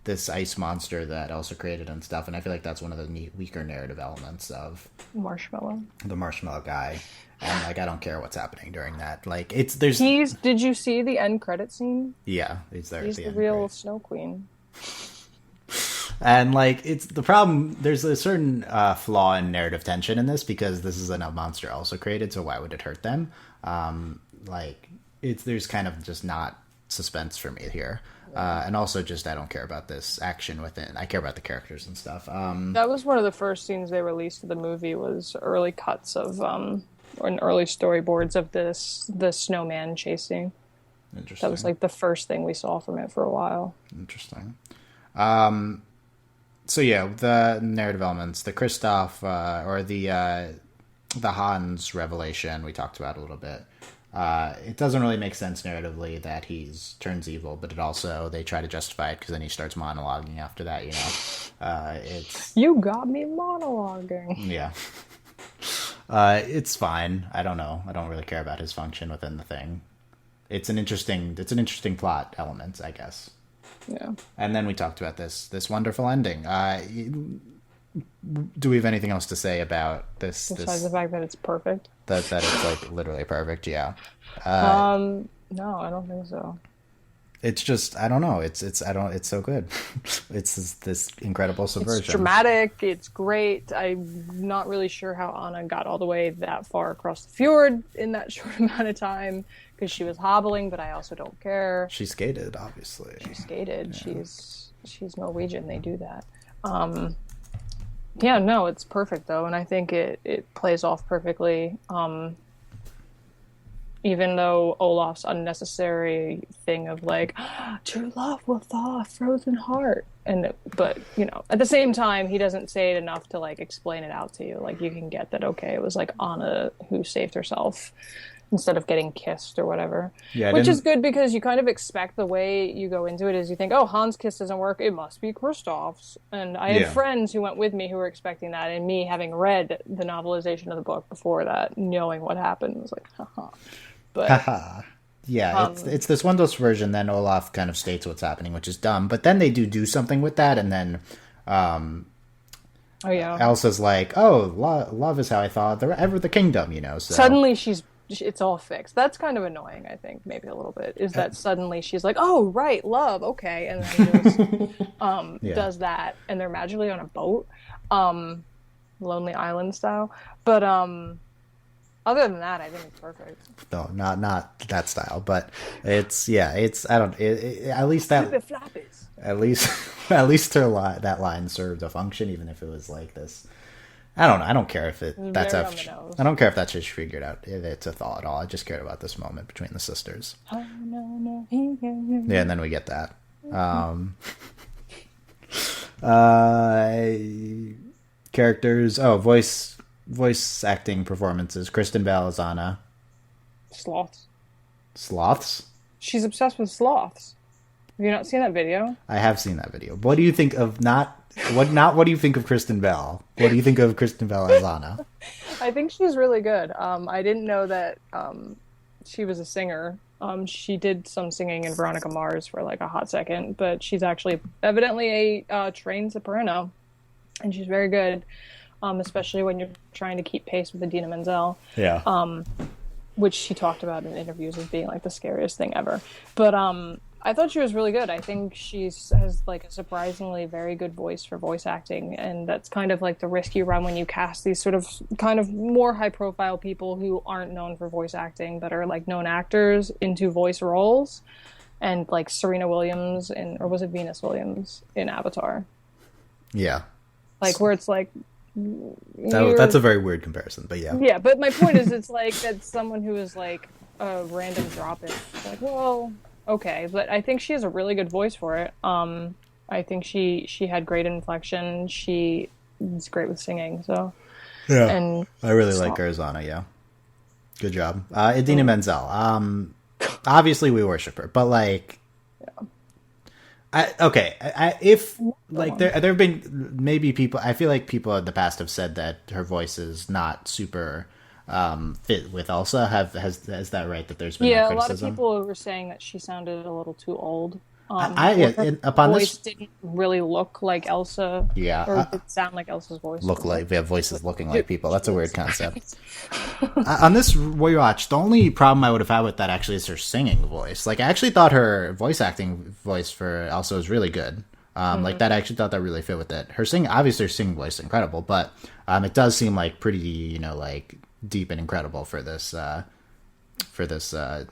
this ice monster that Elsa created and stuff, and I feel like that's one of the weaker narrative elements of Marshmallow. the marshmallow guy. And like, I don't care what's happening during that. Like, there's Did you see the end credit scene? yeah, he's there. He's at the the end, real right? Snow Queen. And like, it's the problem. There's a certain flaw in narrative tension in this because this is a monster also created. So why would it hurt them? Like, there's kind of just not suspense for me here. And also just I don't care about this action within. I care about the characters and stuff. That was one of the first scenes they released of the movie, was early cuts of and early storyboards of the snowman chasing. Interesting. That was like the first thing we saw from it for a while. Interesting. So yeah, the narrative elements, the Kristoff or the Hans revelation we talked about a little bit. It doesn't really make sense narratively that he's turns evil, but it also they try to justify it because then he starts monologuing after that. You know, it's You got me monologuing. yeah. It's fine. I don't know. I don't really care about his function within the thing. It's an interesting plot element, I guess. Yeah. And then we talked about this wonderful ending. Do we have anything else to say about this? Besides the fact that it's perfect. That it's like literally perfect. Yeah. No, I don't think so. It's just I don't know. It's so good. It's this incredible subversion. It's dramatic. It's great. I'm not really sure how Anna got all the way that far across the fjord in that short amount of time because she was hobbling, but I also don't care. She skated, obviously. She skated. Yeah. She's Norwegian. They do that. Yeah, no, it's perfect though, and I think it plays off perfectly. Even though Olaf's unnecessary thing of like, true love will thaw a frozen heart, but you know, at the same time, he doesn't say it enough to like explain it out to you. Like you can get that okay, it was like Anna who saved herself instead of getting kissed or whatever. Yeah, which is good because you kind of expect the way you go into it is you think, oh, Hans' kiss doesn't work, it must be Kristoff's. And I had friends who went with me who were expecting that, and me having read the novelization of the book before that, knowing what happened, was like, haha. But yeah, it's this Wendell's version. Then Olaf kind of states what's happening, which is dumb. But then they do something with that, and then Elsa's like, "Oh, love is how I thought ever the kingdom," you know. So suddenly it's all fixed. That's kind of annoying. I think maybe a little bit is that suddenly she's like, "Oh, right, love, okay," and then just does that, and they're magically on a boat, Lonely Island style. But other than that, I think it's perfect. No, not that style, but it's I don't at least that at least that line served a function, even if it was like this. I don't know. I don't care if I don't care if that's just figured out. It's a thought at all. I just cared about this moment between the sisters. Yeah, and then we get that. Characters. Oh, voice acting performances. Kristen Bell as Anna. Sloths. Sloths? She's obsessed with sloths. Have you not seen that video? I have seen that video. What do you think of what do you think of Kristen Bell? What do you think of Kristen Bell as Anna? I think she's really good. I didn't know that she was a singer. She did some singing in Veronica Mars for like a hot second, but she's actually evidently a trained soprano, and she's very good. Especially when you're trying to keep pace with Idina Menzel. Yeah. Which she talked about in interviews as being like the scariest thing ever. But I thought she was really good. I think she has like a surprisingly very good voice for voice acting, and that's kind of like the risk you run when you cast these sort of kind of more high profile people who aren't known for voice acting but are like known actors into voice roles, and like Serena Williams or was it Venus Williams in Avatar? Yeah. Like where it's like that's a very weird comparison, but yeah. Yeah, but my point is, it's like that's someone who is like a random drop-in. Like, well, okay, but I think she has a really good voice for it. I think she had great inflection. She is great with singing. So yeah, and I really like her as Anna. Yeah, good job, Idina Menzel. Obviously we worship her, but like. If like there have been maybe people, I feel like people in the past have said that her voice is not super fit with Elsa. Is that right? That there's been no criticism? A lot of people were saying that she sounded a little too old. Upon Voice this, didn't really look like Elsa. yeah, Or did sound like Elsa's voice. look like we have voices looking like people. That's a weird concept. On this rewatch, the only problem I would have had with that actually is her singing voice. Like, I actually thought her voice acting voice for Elsa was really good. Like that, I actually thought that really fit with it. Her obviously her singing voice is incredible, but it does seem like pretty, like deep and incredible for this,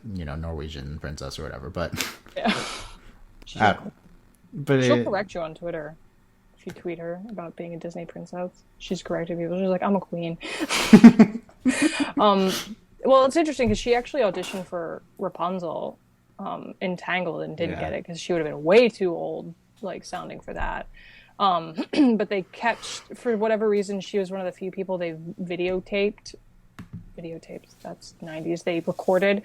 Norwegian princess or whatever. But Yeah. but She'll correct you on Twitter if you tweet her about being a Disney princess. She's corrected people. She's like, I'm a queen. Well, it's interesting because she actually auditioned for Rapunzel in Tangled and didn't get it because she would have been way too old, like sounding for that. But they kept, for whatever reason, she was one of the few people they videotaped. That's 90s. They recorded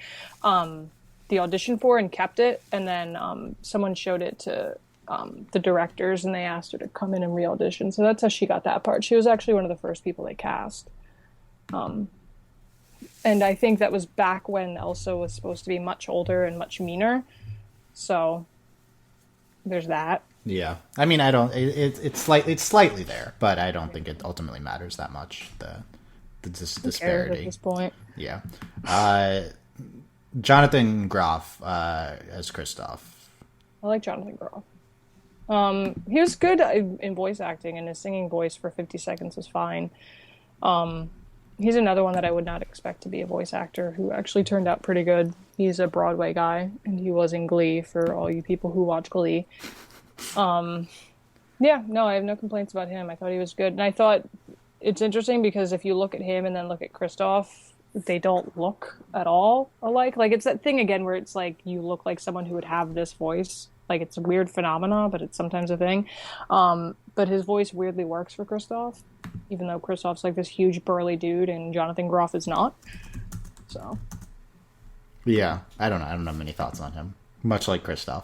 the audition for and kept it, and then someone showed it to the directors, and they asked her to come in and re-audition. So that's how she got that part. She was actually one of the first people they cast. And I think that was back when Elsa was supposed to be much older and much meaner. So there's that. Yeah, I mean, I don't. It's slightly there, but I don't think it ultimately matters that much. The disparity at this point. Yeah. Jonathan Groff as Kristoff. I like Jonathan Groff. He was good in voice acting, and his singing voice for 50 seconds was fine. He's another one that I would not expect to be a voice actor who actually turned out pretty good. He's a Broadway guy, and he was in Glee for all you people who watch Glee. Yeah, no, I have no complaints about him. I thought he was good. And I thought it's interesting because if you look at him and then look at Kristoff, they don't look at all alike. Like, it's that thing again where it's like you look like someone who would have this voice. Like, it's a weird phenomena, but it's sometimes a thing. But his voice weirdly works for Kristoff, even though Kristoff's like this huge burly dude and Jonathan Groff is not. So. Yeah, I don't know. I don't have many thoughts on him. Much like Kristoff.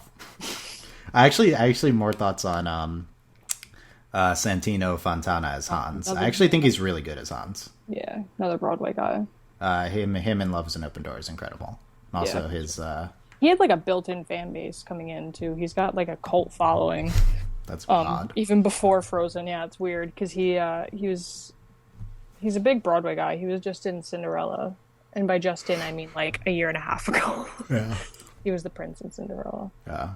I actually more thoughts on Santino Fontana as Hans. I actually think he's really good as Hans. Yeah, another Broadway guy. Him in Love is an Open Door is incredible. Also his he had like a built-in fan base coming in too. He's got like a cult following. That's odd. Even before Frozen. Yeah, it's weird because he's a big Broadway guy. He was just in Cinderella, and by just in I mean like a year and a half ago. Yeah. He was the prince in Cinderella. Yeah.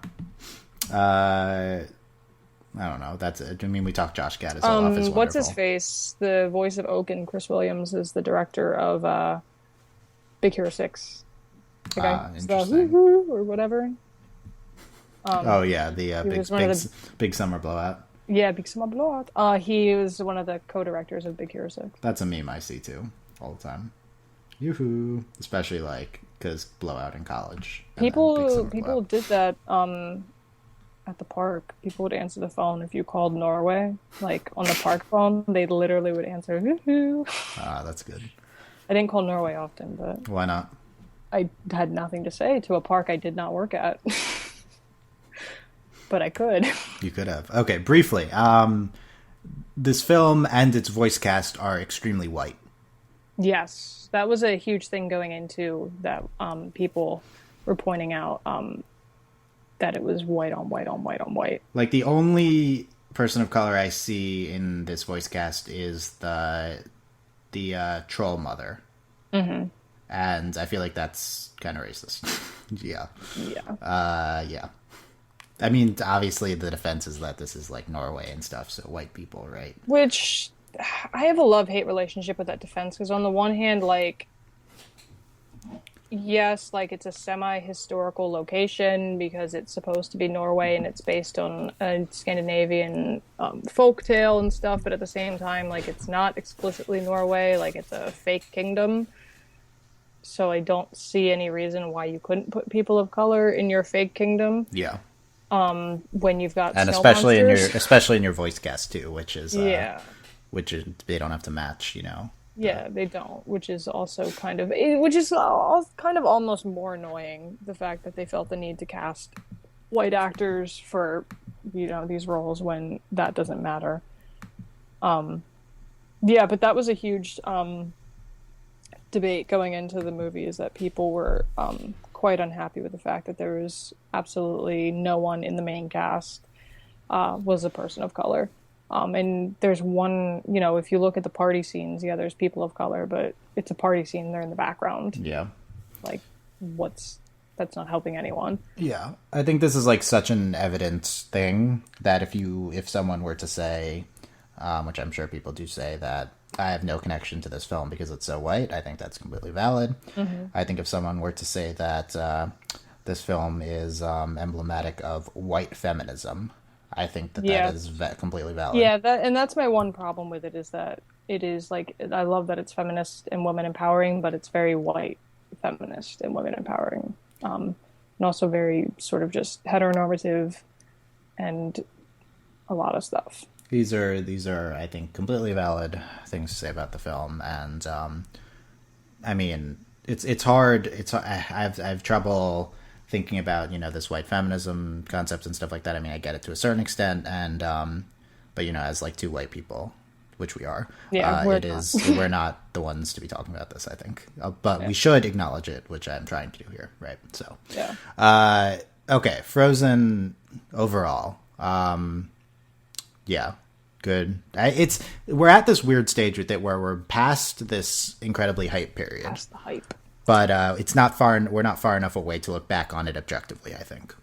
I don't know. That's it. I mean, we talked Josh Gad as Olaf is wonderful. What's his face? The voice of Oaken, Chris Williams, is the director of Big Hero 6. The guy interesting. or whatever. The big summer blowout. Yeah, Big Summer Blowout. He was one of the co-directors of Big Hero 6. That's a meme I see too all the time. Yoo-hoo. Especially because blowout in college. People did that at the park. People would answer the phone if you called Norway, like on the park phone. They literally would answer, "Woohoo!" That's good. I didn't call Norway often, but why not? I had nothing to say to a park I did not work at, but I could. You could have. Okay, briefly. This film and its voice cast are extremely white. Yes, that was a huge thing going into that. People were pointing out that it was white on white on white on white. Like, the only person of color I see in this voice cast is the troll mother. Mm-hmm. And I feel like that's kind of racist. Yeah. Yeah. I mean, obviously the defense is that this is like Norway and stuff, so white people, right? Which I have a love-hate relationship with that defense, because on the one hand, like, yes, like, it's a semi-historical location because it's supposed to be Norway and it's based on a Scandinavian folktale and stuff, but at the same time, like, it's not explicitly Norway, like, it's a fake kingdom. So I don't see any reason why you couldn't put people of color in your fake kingdom. Yeah. When you've got and snow especially monsters. in your voice cast too, which is they don't have to match, Yeah, they don't, which is also kind of almost more annoying, the fact that they felt the need to cast white actors for, these roles when that doesn't matter. Yeah, but that was a huge debate going into the movie, is that people were quite unhappy with the fact that there was absolutely no one in the main cast was a person of color. And there's one, if you look at the party scenes, yeah, there's people of color, but it's a party scene. They're in the background. Yeah. Like, that's not helping anyone. Yeah. I think this is like such an evident thing that if someone were to say, which I'm sure people do say, that I have no connection to this film because it's so white, I think that's completely valid. Mm-hmm. I think if someone were to say that this film is emblematic of white feminism, I think that is completely valid. Yeah, that's my one problem with it, is that it is like, I love that it's feminist and women empowering, but it's very white feminist and women empowering. And also very sort of just heteronormative and a lot of stuff. These are, I think, completely valid things to say about the film, and I mean, it's hard. I have trouble thinking about this white feminism concept and stuff like that. I mean, I get it to a certain extent, and but as like two white people, which we are, we're not the ones to be talking about this, I think, but we should acknowledge it, which I'm trying to do here, right? So yeah. Okay, Frozen overall. Yeah, good. We're at this weird stage with it where we're past this incredibly hype period. Past the hype. But it's not far. We're not far enough away to look back on it objectively, I think.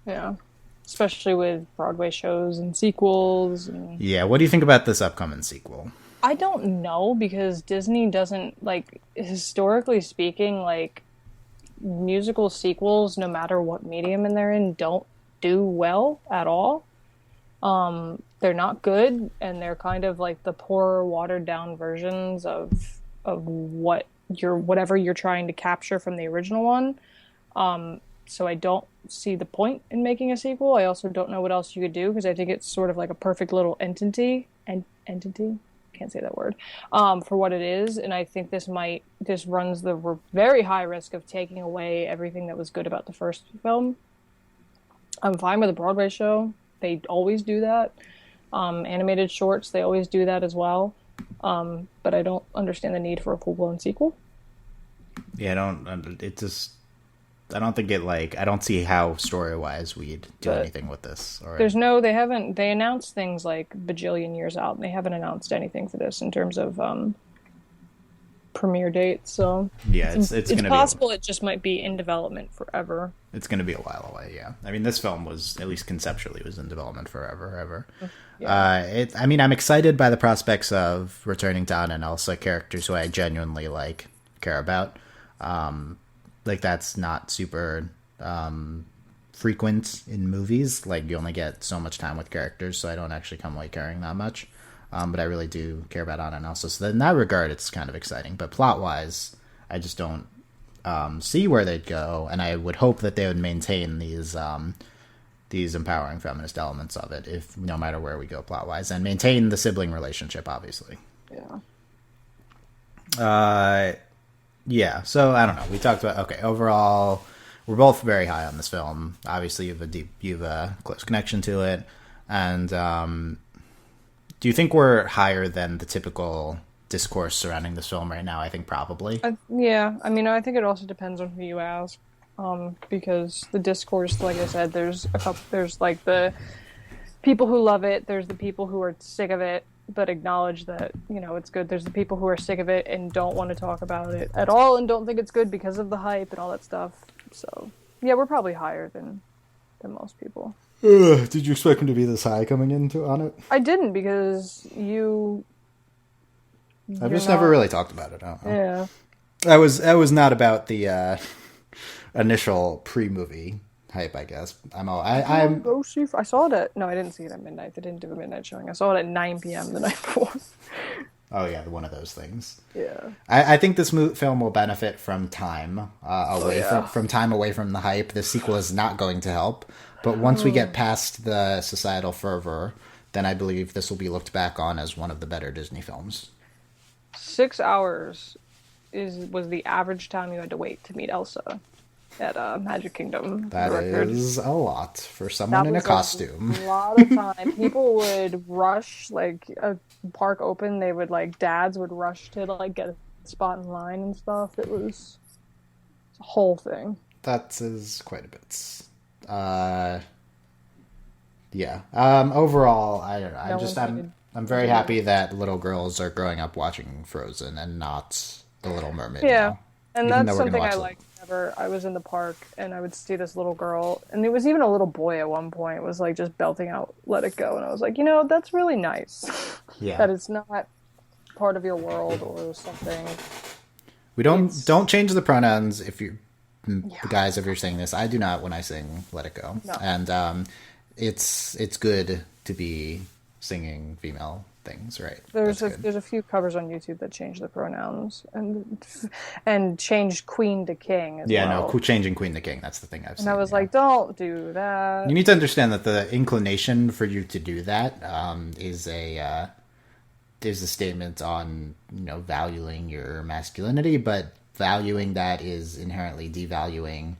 Yeah, especially with Broadway shows and sequels. Yeah, what do you think about this upcoming sequel? I don't know, because Disney doesn't, like, historically speaking, like, musical sequels, no matter what medium they're in, don't do well at all. They're not good, and they're kind of like the poor, watered down versions of whatever you're trying to capture from the original one. So I don't see the point in making a sequel. I also don't know what else you could do, because I think it's sort of like a perfect little entity. Can't say that word. For what it is, and I think this runs the very high risk of taking away everything that was good about the first film. I'm fine with a Broadway show. They always do that. Animated shorts, they always do that as well. But I don't understand the need for a full-blown sequel. Yeah, I don't think I don't see how story-wise we'd do anything with this. They announced things like bajillion years out, and they haven't announced anything for this in terms of premiere dates. So yeah, it's possible it just might be in development forever. It's going to be a while away, yeah. I mean, this film was, at least conceptually, was in development forever. Yeah. I'm excited by the prospects of returning to Anna and Elsa, characters who I genuinely care about. That's not super frequent in movies. Like, you only get so much time with characters, so I don't actually come away caring that much. But I really do care about Anna and Elsa. So in that regard, it's kind of exciting. But plot-wise, I just don't see where they'd go, and I would hope that they would maintain these empowering feminist elements of it, if no matter where we go plot-wise, and maintain the sibling relationship, obviously. Yeah. So I don't know. We talked about, overall, we're both very high on this film. Obviously, you have a close connection to it, and do you think we're higher than the typical discourse surrounding this film right now? I think probably. Yeah. I mean, I think it also depends on who you ask. Because the discourse, like I said, there's like the people who love it, there's the people who are sick of it but acknowledge that it's good, there's the people who are sick of it and don't want to talk about it at all and don't think it's good because of the hype and all that stuff. So yeah, we're probably higher than most people. Did you expect him to be this high coming on it? I didn't, because I've just never really talked about it. I don't know. Yeah, I was not about the initial pre-movie hype, I guess. I saw it no, I didn't see it at midnight. They didn't do a midnight showing. I saw it at 9 p.m. the night before. Oh yeah, one of those things. Yeah. I think this film will benefit from time from time away from the hype. The sequel is not going to help, but once we get past the societal fervor, then I believe this will be looked back on as one of the better Disney films. 6 hours was the average time you had to wait to meet Elsa at Magic Kingdom. That is a lot for someone in a costume. A lot of time. People would rush, like a park open. They would dads would rush to get a spot in line and stuff. It was a whole thing. that is quite a bit. Yeah. Overall, I don't know. I'm very happy that little girls are growing up watching Frozen and not The Little Mermaid now. And Even that's though we're gonna something I watch liked whenever I was in the park and I would see this little girl, and there was even a little boy at one point was like just belting out "Let It Go," and I was like, that's really nice. Yeah. That it's not part of your world or something. We don't change the pronouns if you guys, if you're saying this. I do not when I sing "Let It Go," No. and it's good to be singing female things, right? There's a few covers on YouTube that change the pronouns and change Queen to King as well. Changing Queen to King. That's the thing I've seen. And I was like, don't do that. You need to understand that the inclination for you to do that is a statement on valuing your masculinity, but valuing that is inherently devaluing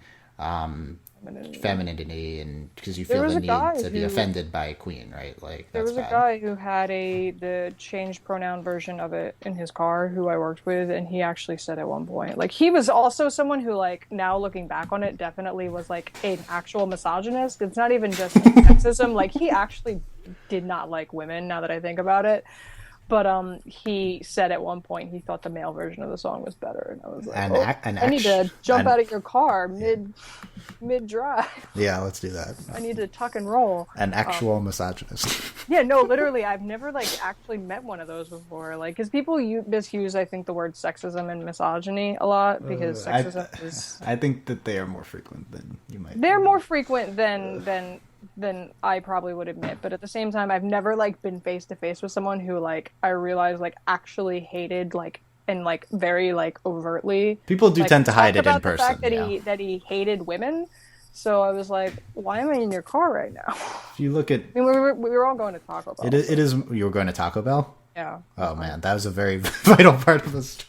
femininity, and because you feel the need to be offended by a queen, right? Like there was a guy who had the changed pronoun version of it in his car who I worked with, and he actually said at one point, like, he was also someone who, like, now looking back on it, definitely was like an actual misogynist. It's not even just like, sexism. Like, he actually did not like women, now that I think about it. But he said at one point he thought the male version of the song was better, and I was like, I need to jump out of your car mid drive. Yeah, let's do that. I need to tuck and roll. An actual misogynist. Yeah, no, literally, I've never actually met one of those before. Like, because people misuse, I think, the word sexism and misogyny a lot because sexism is. I think that they are more frequent than you might. They're more frequent than I probably would admit, but at the same time, I've never been face to face with someone who I realized actually hated and very overtly. People do tend to hide it in person. The fact that he hated women, so I was like, why am I in your car right now? If you look at, I mean, we were all going to Taco Bell. It is. You were going to Taco Bell. Yeah. Oh man, that was a very vital part of this.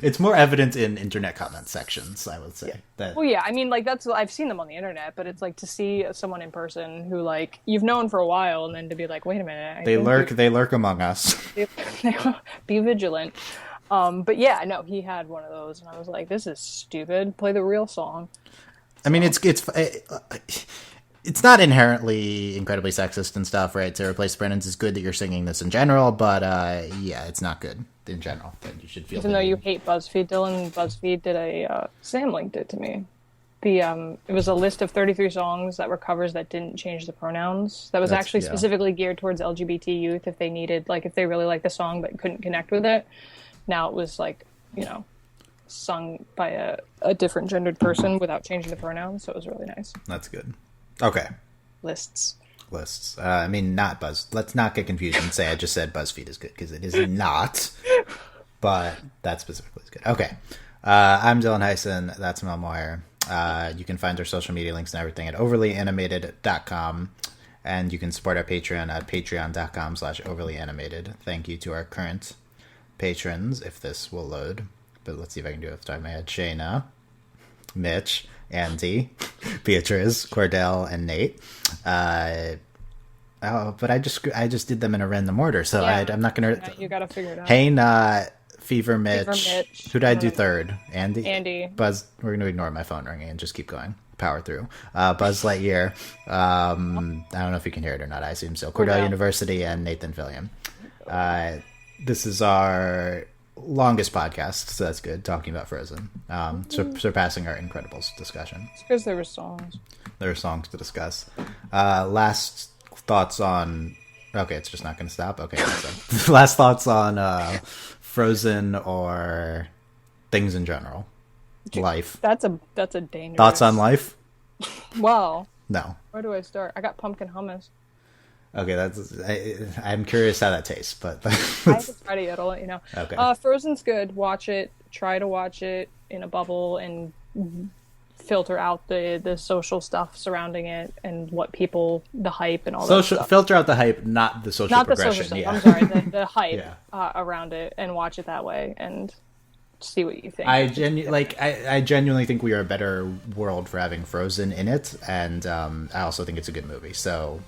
It's more evident in internet comment sections, I would say. Yeah. Well, yeah, I mean, that's, I've seen them on the internet, but it's to see someone in person who you've known for a while, and then to be like, wait a minute, they lurk among us. Be vigilant. But yeah, no, he had one of those, and I was like, this is stupid. Play the real song. I mean, it's not inherently incredibly sexist and stuff, right? To replace Brennan's is good that you're singing this in general, but yeah, it's not good in general. That you should feel. Even though you hate BuzzFeed, Dylan, BuzzFeed did Sam linked it to me. It was a list of 33 songs that were covers that didn't change the pronouns. That was actually specifically geared towards LGBT youth if they needed, if they really liked the song but couldn't connect with it. Now it was sung by a different gendered person without changing the pronouns, so it was really nice. That's good. Okay. Lists. I mean, not Buzz. Let's not get confused and say I just said BuzzFeed is good, because it is not. But that specifically is good. Okay. I'm Dylan Hysen. That's Mel Moyer. You can find our social media links and everything at overlyanimated.com. And you can support our Patreon at patreon.com/overlyanimated. Thank you to our current patrons, if this will load. But let's see if I can do it off the top of my head. Shayna, Mitch, Andy, Beatrice, Cordell, and Nate. But I just did them in a random order, so I'm not gonna. You gotta figure it out. Hey, Fever Mitch. Who did I do third? Andy. Buzz. We're gonna ignore my phone ringing and just keep going. Power through. Buzz Lightyear. I don't know if you can hear it or not. I assume so. Cordell University and Nathan Fillion. This is our longest podcast, so that's good. Talking about Frozen, surpassing our Incredibles discussion. It's because there were songs. There are songs to discuss. Last thoughts on. Okay, it's just not going to stop. Okay, so last thoughts on Frozen or things in general. Life. That's a dangerous. Thoughts on life? Well. No. Where do I start? I got pumpkin hummus. Okay, I'm curious how that tastes, but I haven't tried it yet. I'll let you know. Okay. Frozen's good. Watch it. Try to watch it in a bubble and filter out the social stuff surrounding it and what people, the hype and all that stuff. Filter out the hype, not the social progression. Not the social stuff. Yeah. I'm sorry, the hype around it, and watch it that way and see what you think. I genuinely think we are a better world for having Frozen in it, and I also think it's a good movie. So,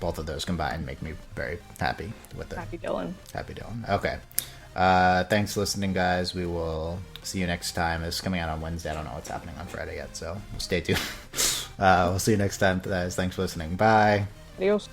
both of those combined make me very happy with it. Happy Dylan. Happy Dylan. Okay. Thanks for listening, guys. We will see you next time. It's coming out on Wednesday. I don't know what's happening on Friday yet, so stay tuned. We'll see you next time, guys. Thanks for listening. Bye. Adios.